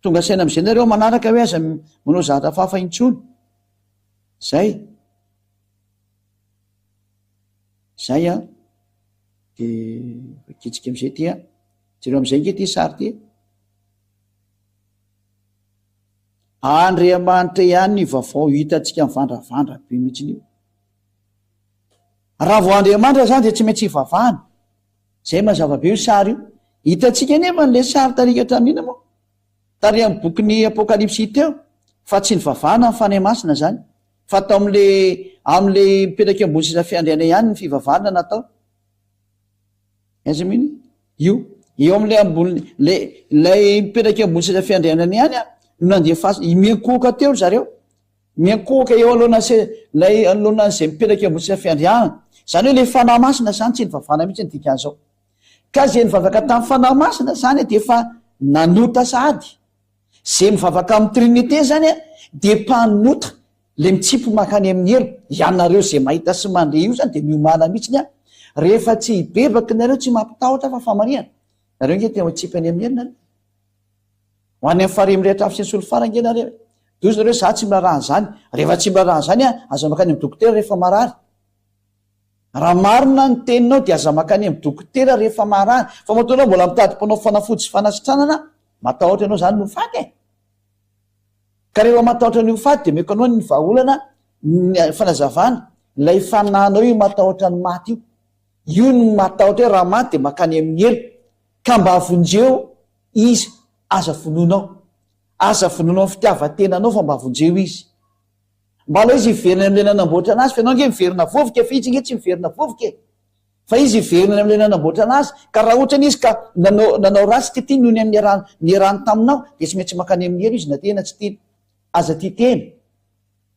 tonga saina am'izay nareo manaraka hoe aza manao zavatra fafa intsony zay dia kitsika am'izay ty jereo am'izay nge ty sary ty Andriamanitra ihany ny vaovao hitantsika mivandravandra be mihitsiny io raha vo Andriamanitra zany dia tsy maintsy hivavahana zay mazava be io sary io hitantsika nefa n'le sary tarika hatramin'ina moa tary amin'ny bokyny Apokalipsy teo fa tsy ny vavahana ny fanahy masina zany fa atao am'le mipetraka ambony seza fiandriana ihany ny fivavahana natao azaminy io eo am'le ambony lay mipetraka ambony seza fiandrianana ihany no nandeha miankoka teo zareo miankoka eo lay alohanan'izay mipetraka ambony seza fiandrianana zany hoe le fanahy masina zany tsy ny vavahana mihitsy ny dikan'izao ka zay mivavaka tamin'ny fanahy masina zany dia efa nanota sady zay mivavaka amin'ny trinité zany dia mpanota le mitsipy makany amin'ny elo ianareo zay mahita sy mandeha io zany dia miomana mihitsy rehefa tsy hibebaky nareo tsy mampitahotra fa famariana nareo nge tena tsipy any amin'ny elona ho any amin'ny fahare mirehitra afy sy ny solo farange nareo dozy nareo za tsy mila raha zany rehefa tsy mila raha zany aza makany amin'ny dokotera rehefa marary raha marina ny teninao dia aza makany amin'ny dokotera rehefa marary fa mataonao mbola mitady-panao fanafody sy fanasitranana matahotra anao zany no faty ka rehefa matahotra ny faty dia meko anao ny vahaolana fanazavana lay fananao io matahotra ny maty io no matahotra hoe raha maty dia makany amin'ny elo ka mba avonjeo izy aza vononao ny fitiavantenanao fa mba avonjeo izy mba aloha izy iveriny am'le nanamboatra anazy fa anao nge miverina vovoka fa izy nge tsy miverina vovoka fa izy iveriny am'le nanamboatra anazy ka raha ohatrany izy ka nanao rasy ty ty nohony amin'ny nierany taminao de tsy maintsy makany amin'ny elo izy na tena tsy tia aza ty tena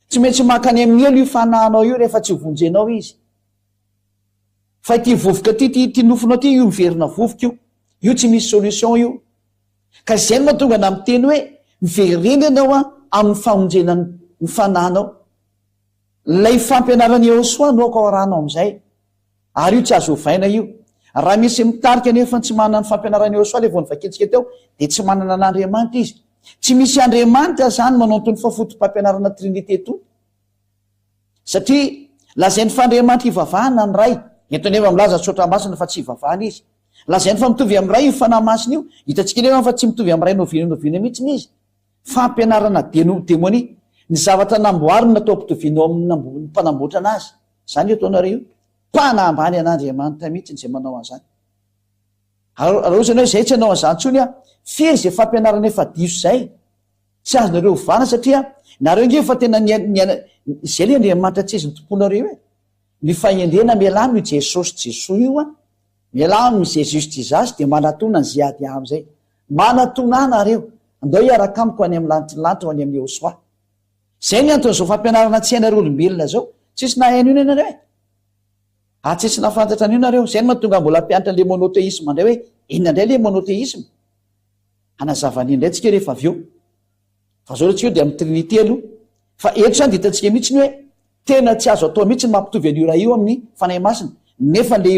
tsy maintsy makany amin'ny elo io fanahanao io rehefa tsy vonjenao izy fa ty vovoka ty nofonao ty io miverina vovoka io tsy misy solution io ka zay no mahatonga na miteny hoe miveriny ianao a amin'ny famonjena ny fanahnao lay fampianarany Iosoa no ka oranao am'izay ary io tsy azo ovaina io raha misy mitarika nefa tsy manana ny fampianarany Iosoa le vao nivaketsika teo de tsy manana n'Andriamanitra izy tsy misy Andriamanitra zany manao tony fafotom-pampianarana trinité to satria lazainy fa Andriamanitra ivavahana ny ray eto nefa milaza tsotra masina fa tsy ivavahana izy lazainy fa mitovy amin'ny ray io fanahy masina io hitantsika nefa fa tsy mitovy amin'ny ray noviana mihitsiny izy fampianarana démonie ny zavatra namboarina natao mpitovianao amin'ny mpanamboatra anazy zany ataonareo mpanambany an'Andriamanitra mihitsy zay manao an'izany arozana hoe zay tsy anao an'izany tsony a fery zay fampianarana efa diso zay tsy azonareo vana satria nareo nge fa tena zay le Andriamanitra tsy izy ny tomponareo e ny fahendrena mialamy io Jesosy io a mialamy Jesus Jesus de manatona ny ziady am'izay manatona nareo andao hiaraka amiko any amin'ny lanitra ho any amin'ny Iosoa zay ny anton'izao fampianarana tsy hainareo olombelona zao tsisy nahaino io nareo e tsisy nafantatra an'io nareo zay ny mahatonga mbola mpianatra le monothéisme indray hoe inona indray le monothéisme anazavany indray tsika rehefa avy eo fa zao tsika io de amin'ny trinité aloha fa eto zany de hitantsika mihitsy ny hoe tena tsy azo atao mihitsy ny mampitovy an'io raha io amin'ny fanahy masina nefa le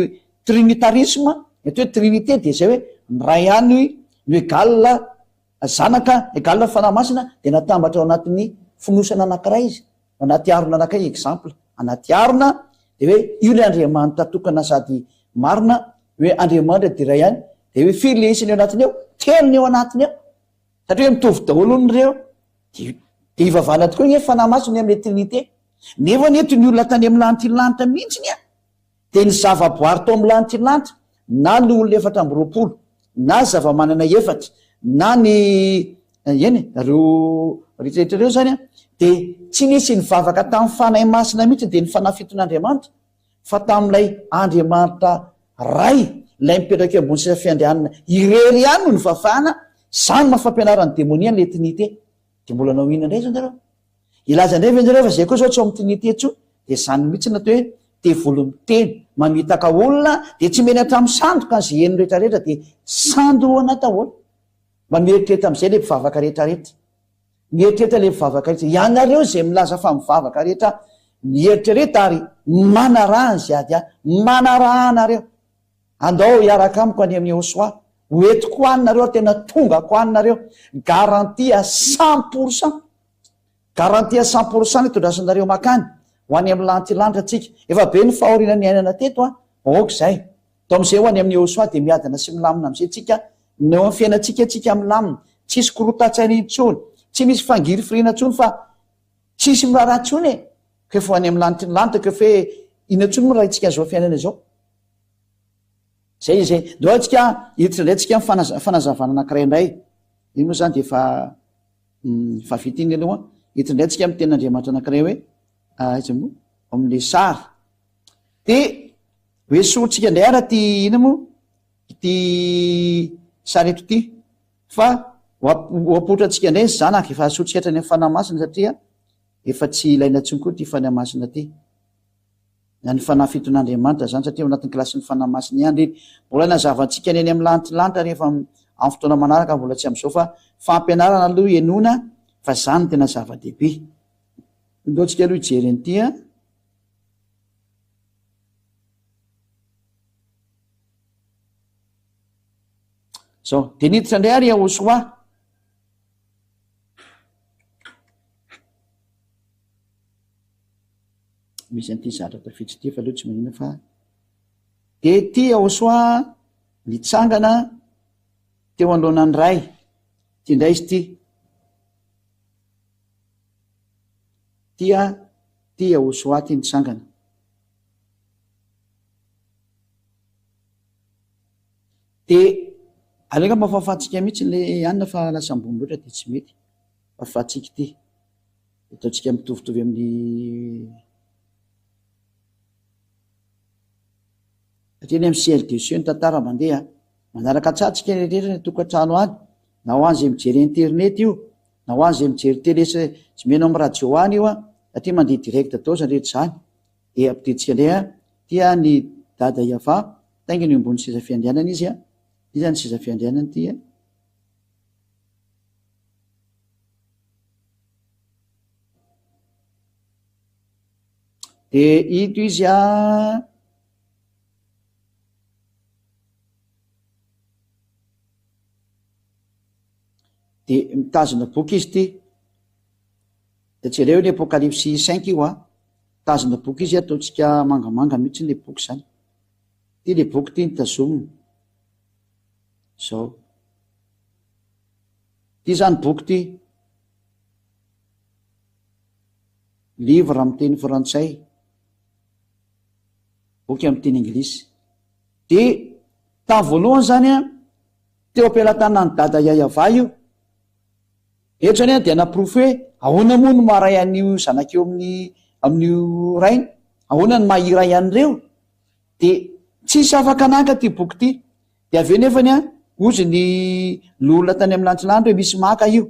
trinitarisme eto hoe trinité de zay hoe ny ray ihany no égale zanaka égale fanahy masina de natambatra ao anatin'ny finosana anankiray izy anaty arona anankiray exemple anaty arona de hoe io le Andriamanitra tokana sady marina hoe Andriamanitra de ray ihany de hoe firy le isany eo anatiny eo telony eo anatiny eo satria hoe mitovy daholo nyreo de ivavana tokoa ny fanahy masina am'le trinité nefa ny eto ny olona tany amin'ny lanitra mihitsiny a de ny zavaboary tao amin'ny lanitra na ny olona efatra amby roapolo na zava-manana efatra na ny reo rehetrarehetra reo zany a de tsy nisy ny vavaka tamin'ny fanahy masina mihitsy de ny fanafiton'Andriamanitra fa tamin'ilay Andriamanitra ray lay mipetraka ambony sisa fiandrianana irery ihany no ny vavahana zany mahafampianarany démonie le trinité de mbola nao ina indray zany zareo ilaza indray venjareo fa zay koa zao tsy ao amin'ny trinité tso de zany mihitsy natao hoe te volomiteny mamitaka olona de tsy meny hatramin'ny sandoka ny zay eny rehetrarehetra de sandoana tahoana mba mieritrereta am'izay le mpivavaka rehetrarehetra mieritrereta le mivavaka rehetra ianareo zay milaza fa mivavaka rehetra mieritrereta ary manarahany ziady a manarahanareo andao hiaraka amiko any amin'ny Iosoa hoetiko anareo tena tongako anareo garantia 100% garantia 100% itondrasanareo makany ho any amin'ny lanitra tsika efa be ny fahoriana ny ainana teto a ok zay to am'izay ho any amin'ny Iosoa de miadana sy milamina am'izay tsika neo amin'ny fiainatsika milamina tsisy korotatsaina intsony tsy misy fangiry firina ntsony fa tsisy miraharaha ntsony e kefa ho any amin'ny lanitra kefa hoe ina ntsony mo raha itsika zao fiainana zao zay deo tsika hiditra indray tsika fanazavana anankiray indray iny moa zany de fa vita iny aloha hiditra indray tsika am'ten'Andriamanitra anankiray hoe iza moa amin'le sary de hoe sotsika indray ara ty ina moa ty sary eto ty fa hoapotra atsika indray ny zanaka efa sotsika hatrany amin'ny fanahy masina satria efa tsy ilaina ntsony koa ty fanahy masina ty na ny fanahy fiton'Andriamanitra zany satria anatin'ny klasin'ny fanahy masina ihany reny mbola nazavantsika ny any amin'ny lanitra rehefa amin'ny fotoana manaraka mbola tsy am'izao fa fampianarana aloha enona fa zany tena zava-dehibe ndao tsika aloha hijery an'ity a zao de niditra indray ary Iosoa misy an'ity zatra tafitsy ty fa aloha tsy manina fa de ty Iosoa nitsangana teo anoloanany ray ty indray izy ty Iosoa ty nitsangana de alenga mafafatsika mihitsy le anina fa lasa ambony loatra de tsy mety fafatsika ty ataontsika mitovitovy amin'ny satria ny amin'ny CLDC ny tantara mandeha manaraka tsatsika rehetra ny tokantrano any na ho any zay mijery internet io na ho any zay mijery télé tsy meno amin'ny radio any io satria mandeha direct atao zany rehetra zany de ampidintsika ndray tia ny dada Iava tainginy ambony seza fiandrianana izy izy ny seza fiandrianana ty de ito izy de mitazona boky izy ty de tsereo ny apocalypse 5 io mitazona boky izy ataontsika mangamanga mihitsy le boky zany ty le boky ty nitazomina zao ty zany boky ty livre amin'ny teny frantsay boky amin'ny teny anglisy de tamin'ny voalohany zany teo ampelantanany dada Iava io etrany dia naprofy hoe ahoana moa no maharay an'io zanak'eo amin'io rainy ahoana ny mahiray an'ireo de tsisy afaka ananka ty boky ty de aveo nefany ozy ny lolona tany amin'ny lantilandro hoe misy maka io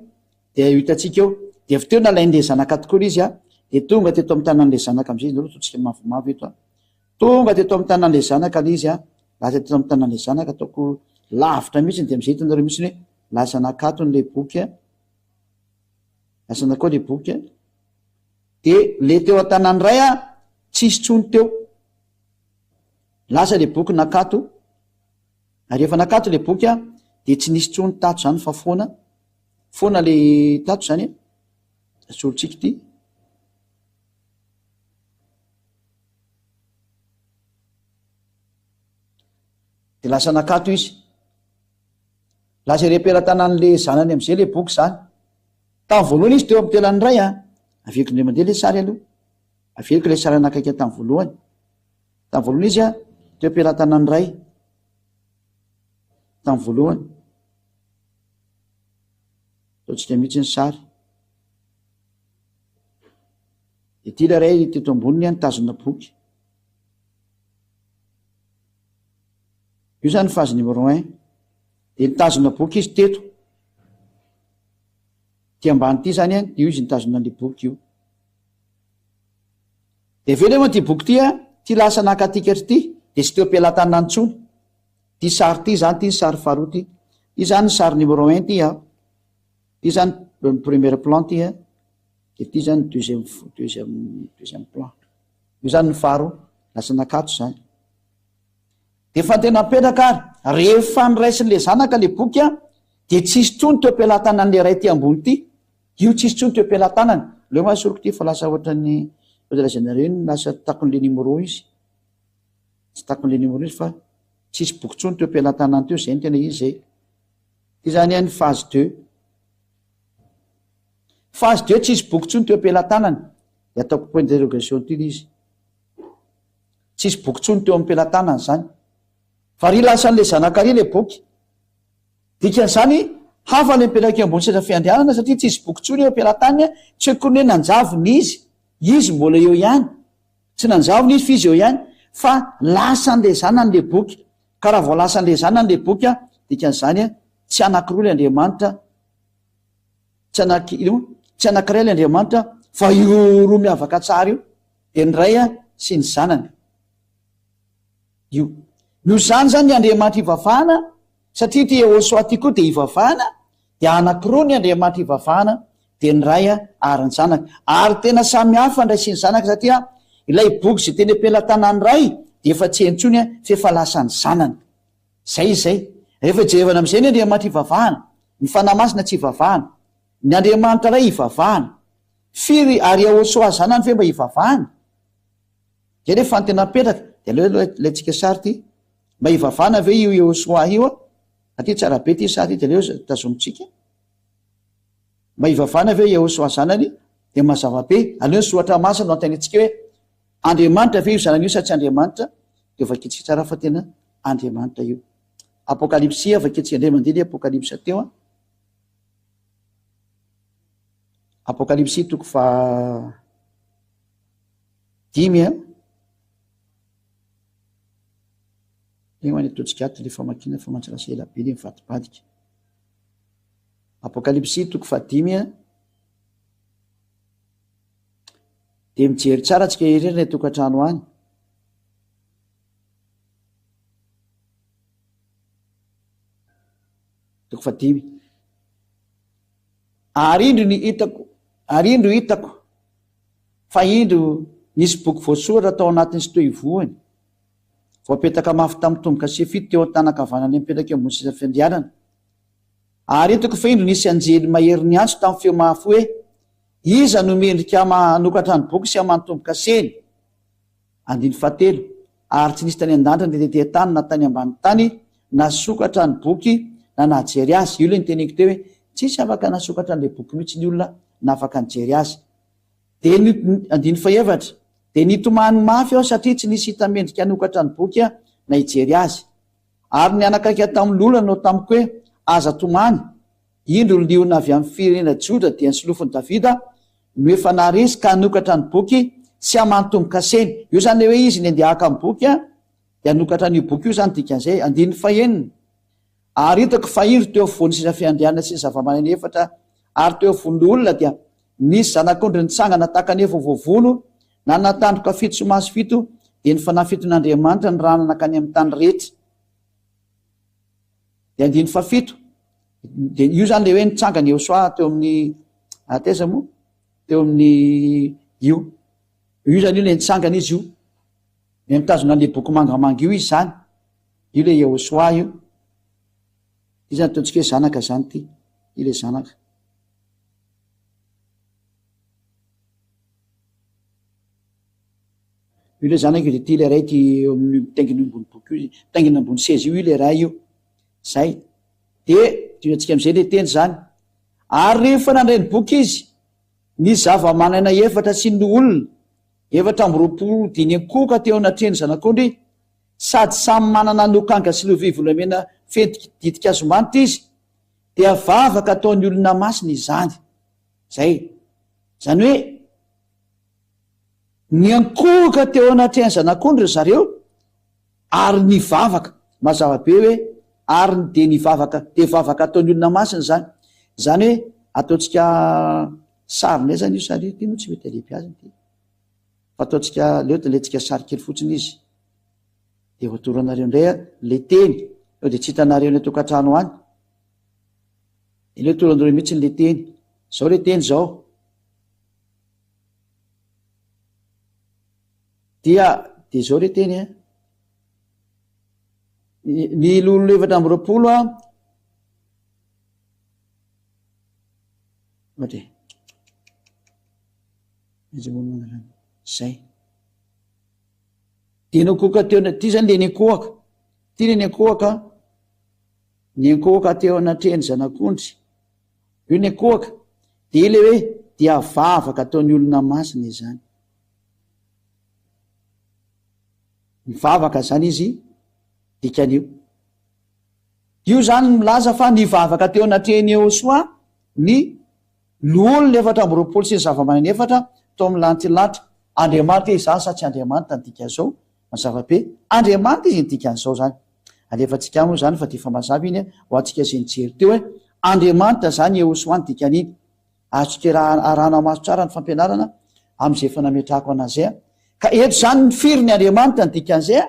de hitantsika eo de avy teo nalain'le zanaka tokoa izy de tonga teto amin'ny tanan'le zanaka am'izay nareo totsika mavomavo eto tonga teto amin'ny tanan'le zanaka le izy lasa teto amin'ny tanan'le zanaka ataoko lavitra mihitsy de am'izay hitanareo mihitsy hoe lasa nakato n'le boky asana koa le boky de le teo an-tanany ray tsisy tsony teo lasa le boky nakato ary efa nakato le boky de tsy nisy tsony tato zany fa foana le tato zany asolontsika ty de lasa nakato izy lasa repera-tanan'le zanany am'izay le boky zany tamin'ny voalohany izy teo amin'ny telany ray aveko indray mandeha le sary aloha aveko le sary anakaiky tamin'ny voalohany izy teo ampelan-tanany ray tamin'ny voalohany ataontsika mihitsy ny sary de ty le ray teto amboniny nitazona boky io zany phase numéro 1 de nitazona boky izy teto ty ambany ty zany io izy nitazona le boky io de aveo lemoa ty boky ty lasa nakatikatry ty de tsy teo ampelan-tanany tsony ty sary ty zany ty sary faharoa ty ty zany sary numéro 1 ty zany premier plan ty de ty zany deuxième plan io zany ny faharoa lasa nakato zany de fa tena apetraka ary rehefa niraisin'le zanaka le boky de tsisy tsony teo ampelan-tanan'le ray ty ambony ty io tsisy tsony teo ampelan-tanany leo masoroko ty fa lasa ohatran'ny lazanareo iny lasa takon'le numéro izy tsy takon'le numéro izy fa tsisy boky tsony teo ampelan-tanany teo zay ny tena izy zay ty zany ny phase 2 tsisy boky tsony teo ampelan-tanany de ataoko point d'interrogation ty izy tsisy boky tsony teo ampelan-tanany zany fa ry lasan'le zanakary le boky dikan'izany hafa le mipetraka ambony seza fiandrianana satria tsisy boky tsony eo ampelan-tany tsy oekony hoe nanjavony izy mbola eo ihany tsy nanjavony izy fa izy eo ihany fa lasan'le zanany le boky ka raha vao lasan'le zanany le boky dikan'izany tsy anakiroa le Andriamanitra tsy anakiray le Andriamanitra fa io roa miavaka tsara io de ny ray sy ny zanany io no zany zany ny Andriamanitra ivavahana satria ty Yehoshua ty koa de ivavahana de anakiroa ny Andriamanitra ivavahana de ny ray ary ny zanaka ary tena samy hafa ndray sy ny zanaka satria ilay boky zay teny ampelan-tanany ray de efa tsy hentsony fa efa lasany zanany zay rehefa jerevana am'izay ny Andriamanitra ivavahana ny fanahy masina tsy ivavahana ny Andriamanitra ray ivavahana firy ary Yehoshua zanany fe mba ivavahana zay rehefa ny tena petraka de aleo laitsika sary ty mba ivavahana ve io Yehoshua io aty tsara be ty sary ty de aleo tazomitsika mba ivavahana ve Yehoshua zanany de mazava be aleo ny soratra masina no antanetsika hoe Andriamanitra ve io zanany io sa tsy Andriamanitra de vaketsika tsara fa tena Andriamanitra io vaketsika indray mandeha le apokalypsa teo Apokalipsy toko fa 5 any ataontsika ato le famakina fa mantsarasa ela be le mivatibadika. Apokalipsy toko fa 5 de mijery tsara tsika ireny tokantrano any. Toko fa 5 ary indro hitako fa indro nisy boky voasoratra tao anatin'ny sy toy voany voapetaka mafy tamin'ny tomboka sy fito teo an-tanakavanany mipetraka eo ambony seza fiandianana. Ary hitako fa indro nisy anjely mahery ny antso tamin'ny feo mafy hoe iza no mendrika manokatra ny boky sy amanotomboka seny. 7 Ary tsy nisy tany an-danitra ny tetete tany na tany ambany tany nasokatra ny boky na najery azy. Io le nyteniko teo hoe tsisy afaka nasokatra n'le boky mihitsy ny olona na afaka nijery azy. De 7 de nitomany mafy aho satria tsy nisy hita mendrika anokatra ny boky na hijery azy. Ary ny anakaiky tamin'ny lolana no tamiko hoe aza tomany indro liona avy amin'ny firenena Joda dia ny solofiny Davida no efa naresy ka anokatra ny boky sy amanotomboka seny. Io zany le hoe izy ny andeha haka ny boky de anokatra n'io boky io zany dikan'izay. 9 Ary hitako fa indro teo afovoan'ny seza fiandianana sy zava-maneno efatra ary teo afovoan'ny olona dia nisy zanak'ondry nitsangana tahaka ny vovovono na natandroka fito somaso fito de ny fanafiton'Andriamanitra ny rano nakany amin'ny tany rehetra. De 7 de io zany le hoe nitsangana eo soa teo amin'ny ateza moa teo amin'ny io zany io le nitsangana izy io le mitazona le boky mangamanga io izy zany io le eo soa io. Io zany ataontsika hoe zanaka zany ty io le zanaka. Io le zanaka io de ty le ray ty eo amin'ny mitaingina ambony boky io mitaingina ambony seza io le ray io zay. De tyoantsika am'izay le teny zany. Ary rehefa nandray ny boky izy ny zava-manana efatra sy ny olona 7 diny akoka teo anatreny zanak'ondry sady samy manana nokanga sy lovia volamena fentiditika azomanitra izy dia vavaka ataon'ny olona masina izany. Zay zany hoe ny ankoka teo anatreny zanak'ondry zareo ary ny vavaka mazava be hoe ary de ny vavaka de vavaka ataon'ny olona masina zany. Zany hoe ataontsika sarinay zany io sary ty no tsy mety alehibiaziny ty fa ataontsika leotanletsika sary kely fotsiny izy de voatoranareo indray le teny eo de tsy hitanareo ny tokantrano any de le toranareo mihitsy le teny zao le teny zao dia de zao le teny ny lolo 7 zay de nakoka teo ty zany le nyakohaka ty le nyakohaka teo anatreny zanak'ondry io nyakohaka de le hoe dia vavaka ataon'ny olona masina izany. Mivavaka zany izy dikan'io io zany milaza fa ny vavaka teo anatreny eo soa ny lolona 7 sy ny zava-manana efatra tao amin'ny lanitylatra. Andriamanitra izany sa tsy Andriamanitra ny dikan'izao mazava be Andriamanitra izy ny dikan'izao zany. Alefantsika moa zany fa ty fa mazava iny ho antsika zay nijery teo hoe Andriamanitra zany eo soany dikan'iny. Azontsika raha arahana maso tsara ny fampianarana am'izay efa nametrahako anazay ka eto zany ny firy ny Andriamanitra ny dikan'izay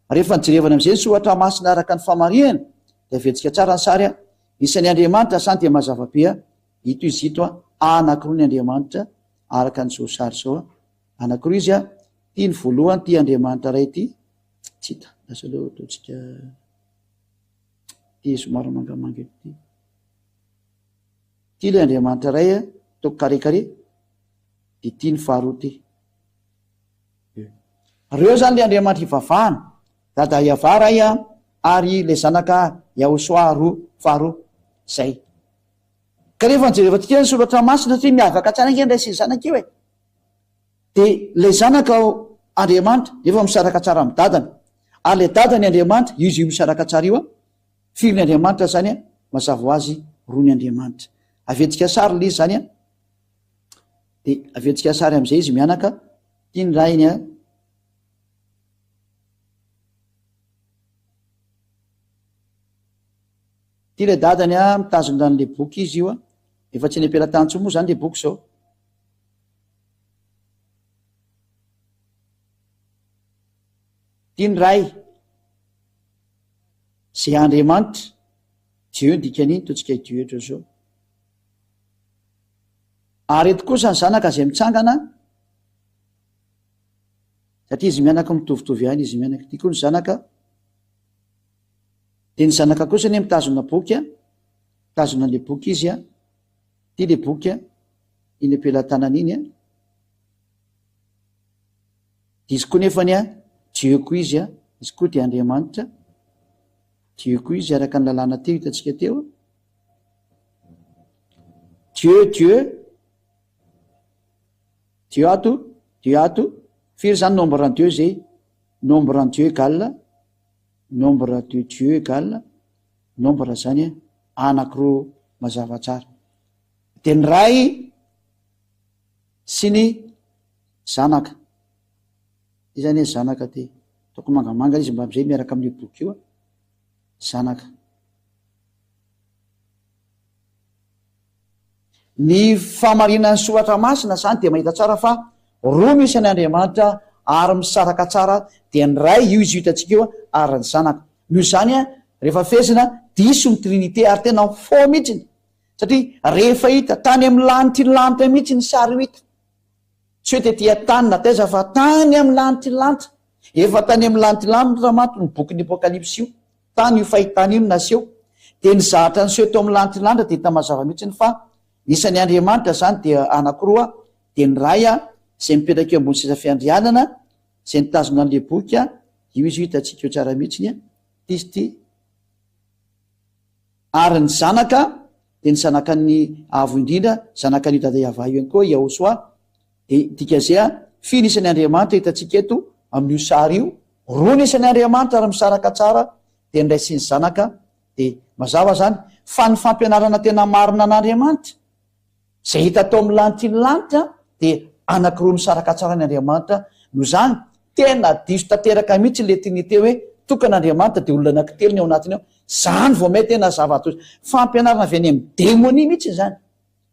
rehefa nijerevana am'izay ny sohatra masina araka ny famarihana de aventsika tsara ny sary isan'ny Andriamanitra zany de mazava be ito izy ito anankiroa ny Andriamanitra araka ny zao sary zao anankiroa izy ty ny voalohany ty Andriamanitra ray ty tsy hita lasa leo ataontsika ty somary mangamanga ty ty le Andriamanitra ray ataoko karekare de ty ny faharoa ty reo zany le Andriamanitra ivavahana dada Iavaray ary le zanaka Yahosoa faharoa zay. Ka rehefa nijerevantsika ny soratra masina satria miavaka tsara nge ndray sy ny zanaka io de le zanaka Andriamanitra efa misaraka tsara amin'ny dadany ary le dadany Andriamanitra izy io misaraka tsara io firy ny Andriamanitra zany mazava ho azy roa ny Andriamanitra. Aventsika sary le izy zany de avetsika sary am'izay izy mianaka tia ny rainy a tia le dadany a mitazona n'le boky izy io a efa tsy ny ampelatantso moa zany le boky zao tia ny ray zay Andriamanitra Dieu dikan'iny totsika Dieu etra zao ary eto kosa ny zanaka zay mitsangana satria izy mianaka mitovitovy ihany izy mianaka tia koa ny zanaka de ny zanaka kosa ny mitazona boky a mitazona le boky izy a tia le boky a iny ampelantanana iny a de izy koa nefany a Dieu koa izy a izy koa de Andriamanitra Dieu koa izy araka ny lalàna teo hitatsika teo Dieu ato firy zany nombre en Dieu zay nombre en Dieu égale nombre de Dieu égale nombre zany anankiroa mazava tsara de ny ray sy ny zanaka izy zany zanaka de toko mangamanga izy mba am'izay miaraka amin'ny boky io a zanaka ny famarinan'ny soratra masina zany de mahita tsara fa roa misy any Andriamanitra ary misaraka tsara de ny ray io izy hitatsika io a ary ny zanaka noho zany a rehefa fezina diso ny trinité ary tena fo mihitsiny satria rehefa hita tany amin'ny lanitry ny lanitra mihitsy ny sary ho hita tsy hoe tetỳ tany na taiza fa tany amin'ny lanitry ny lanitra efa tany amin'ny lanitry lanitra mato ny bokyny apokalipsy io tany io fahitany io no naseho de ny zahatra ny seho teo amin'ny lanitry ny lanitra de hita mazava mihitsiny fa isan'ny Andriamanitra zany de anankiroa de ny ray a zay mipetraka eo ambony seza fiandrianana zay nitazona an'le boky a io izy hitatsika eo tsara mihitsiny a izy ty ary ny zanaka de ny zanaka ny avo indrindra zanaka ny dada iava io ihany koa Yahosoa de dika zay a finy isan'ny Andriamanitra hitatsika eto amin'io sary io roa ny isan'ny Andriamanitra ary misaraka tsara de ny ray sy ny zanaka de mazava zany fa ny fampianarana tena marina an'Andriamanitra zay hita tao amin'ny lanitry ny lanitra de anankiroa misaraka tsara ny Andriamanitra no zany tena diso tanteraka mihitsy le trinité hoe tokan'Andriamanitra de olona anankitelo ny ao anatiny ao zany vao may tena zava-tozy fampianarana avy any amin'ny démonie mihitsy zany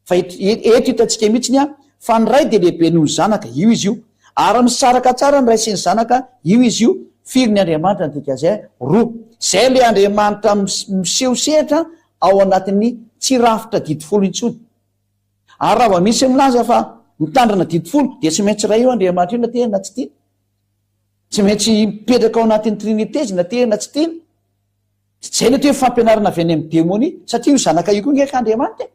fa eto hitatsika mihitsiny a fa ny ray de lehibe noho ny zanaka io izy io ary misaraka tsara ny ray sy ny zanaka io izy io firy ny Andriamanitra dika zay roa zay le Andriamanitra miseho sehatra ao anatin'ny tsy rafitra didifolo intsony ary raha misy milaza fa mitandrana didifolo de tsy maintsy ray io Andriamanitra io na tena tsy tina tsy maintsy mipetraka ao anatin'ny trinité izy na tena tsy tina zay le toe fampianarana avy any amin'ny démonie satria io zanaka io koa ngeka Andriamanitra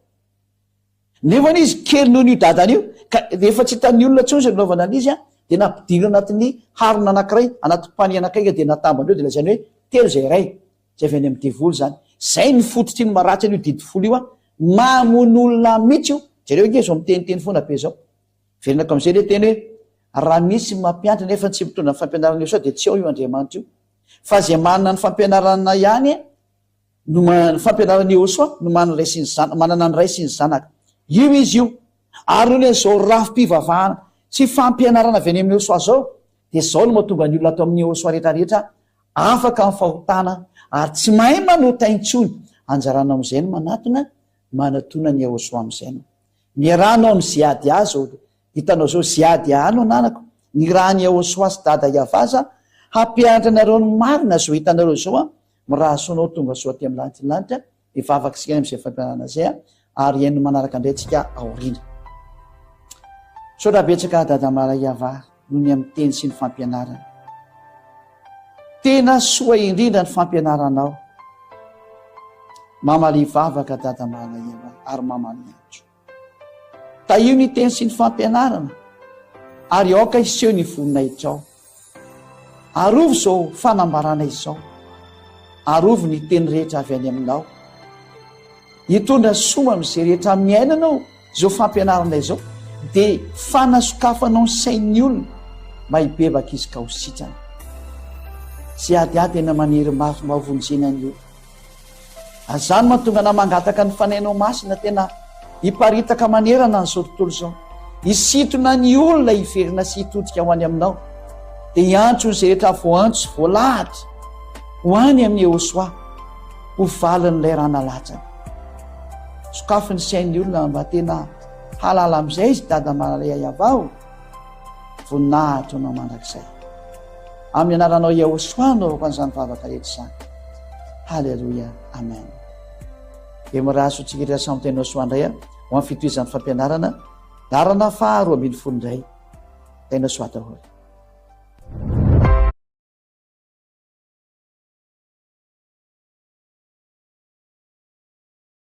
nefany izy kely noho n'io dadany io ka rehefa tsy hitan'ny olona tsony zay naovana an'izy a de nampidilo anatin'ny harona anankiray anaty pani anakaiky de natambandreo de lazany hoe telo zay ray zay avy any amin'ny devoly zany zay ny fototry ny maratsy an'io didifolo io a mamon'olona mihitsy io zareo nge zao miteniteny foana be zao verinako am'izay le teny hoe raha misy mampianatra nefa tsy mitondra ny fampianarana io sao de tsy ao io Andriamanitra io fa zay manana ny fampianarana ihany no ny fampianarana Yahosoa no manana ny ray sy ny zanaka io izy io ary no zao rafi-pivavahana sy fampianarana avy any amin'ny Yahosoa zao de zao no mahatonga ny olona atao amin'ny Yahosoa rehetrarehetra afaka amin'ny fahotana ary tsy mahay manota intsony anjarana am'izay no manatona manatona ny Yahosoa am'izay no miaranao ny ziady azo hitanao zao ziady ano nanako ny raha ny Yahosoa sy dada iavaza hampianatra anareo ny marina zao hitanareo zao a mirahasoanao tonga soa aty amin'ny lanitry ny lanitra ivavaka sika am'izay fampianarana zay a ary haino manaraka andrayntsika aorina so raha betsaka dada mara iava noho ny amin'ny teny sy ny fampianarana tena soa indrindra ny fampianaranao mamaly ivavaka dada mara iava ary mamaly antso taio ny teny sy ny fampianarana ary aoka iseho ny vonina itrao arovo zao fanambarana izao arovo ny teny rehetra avy any aminao hitondra soma am'izay rehetra miainanao zao fampianarana izao de fanasokafanao ny sain'ny olona mba hibebaka izy ka ho sitrana sy adiady ena maniry mafy mahavonjena ny olo azany mahatonga na mangataka ny fanainao masina tena hiparitaka manerana nyzao tontolo zao isitona ny olona iverina sy hitodika ho any aminao dia hiantsony izay rehetra voantso voalahatra ho any amin'ny eosoa ho valiny ilay ranalatsany sokafiny sain'ny olona mba tena halala amin'izay izy dada malay avao voninahitra anao mandrakizay amin'ny anaranao Ehosoa naovako an'izany vavaka rehetra izany. Halleluia, amen. Dia miraso tsika rehetra samy teny Ehosoa indray ho amin'ny fitohizan'ny fampianarana darana faharoa ambin'ny folo indray teny Ehosoa daholo.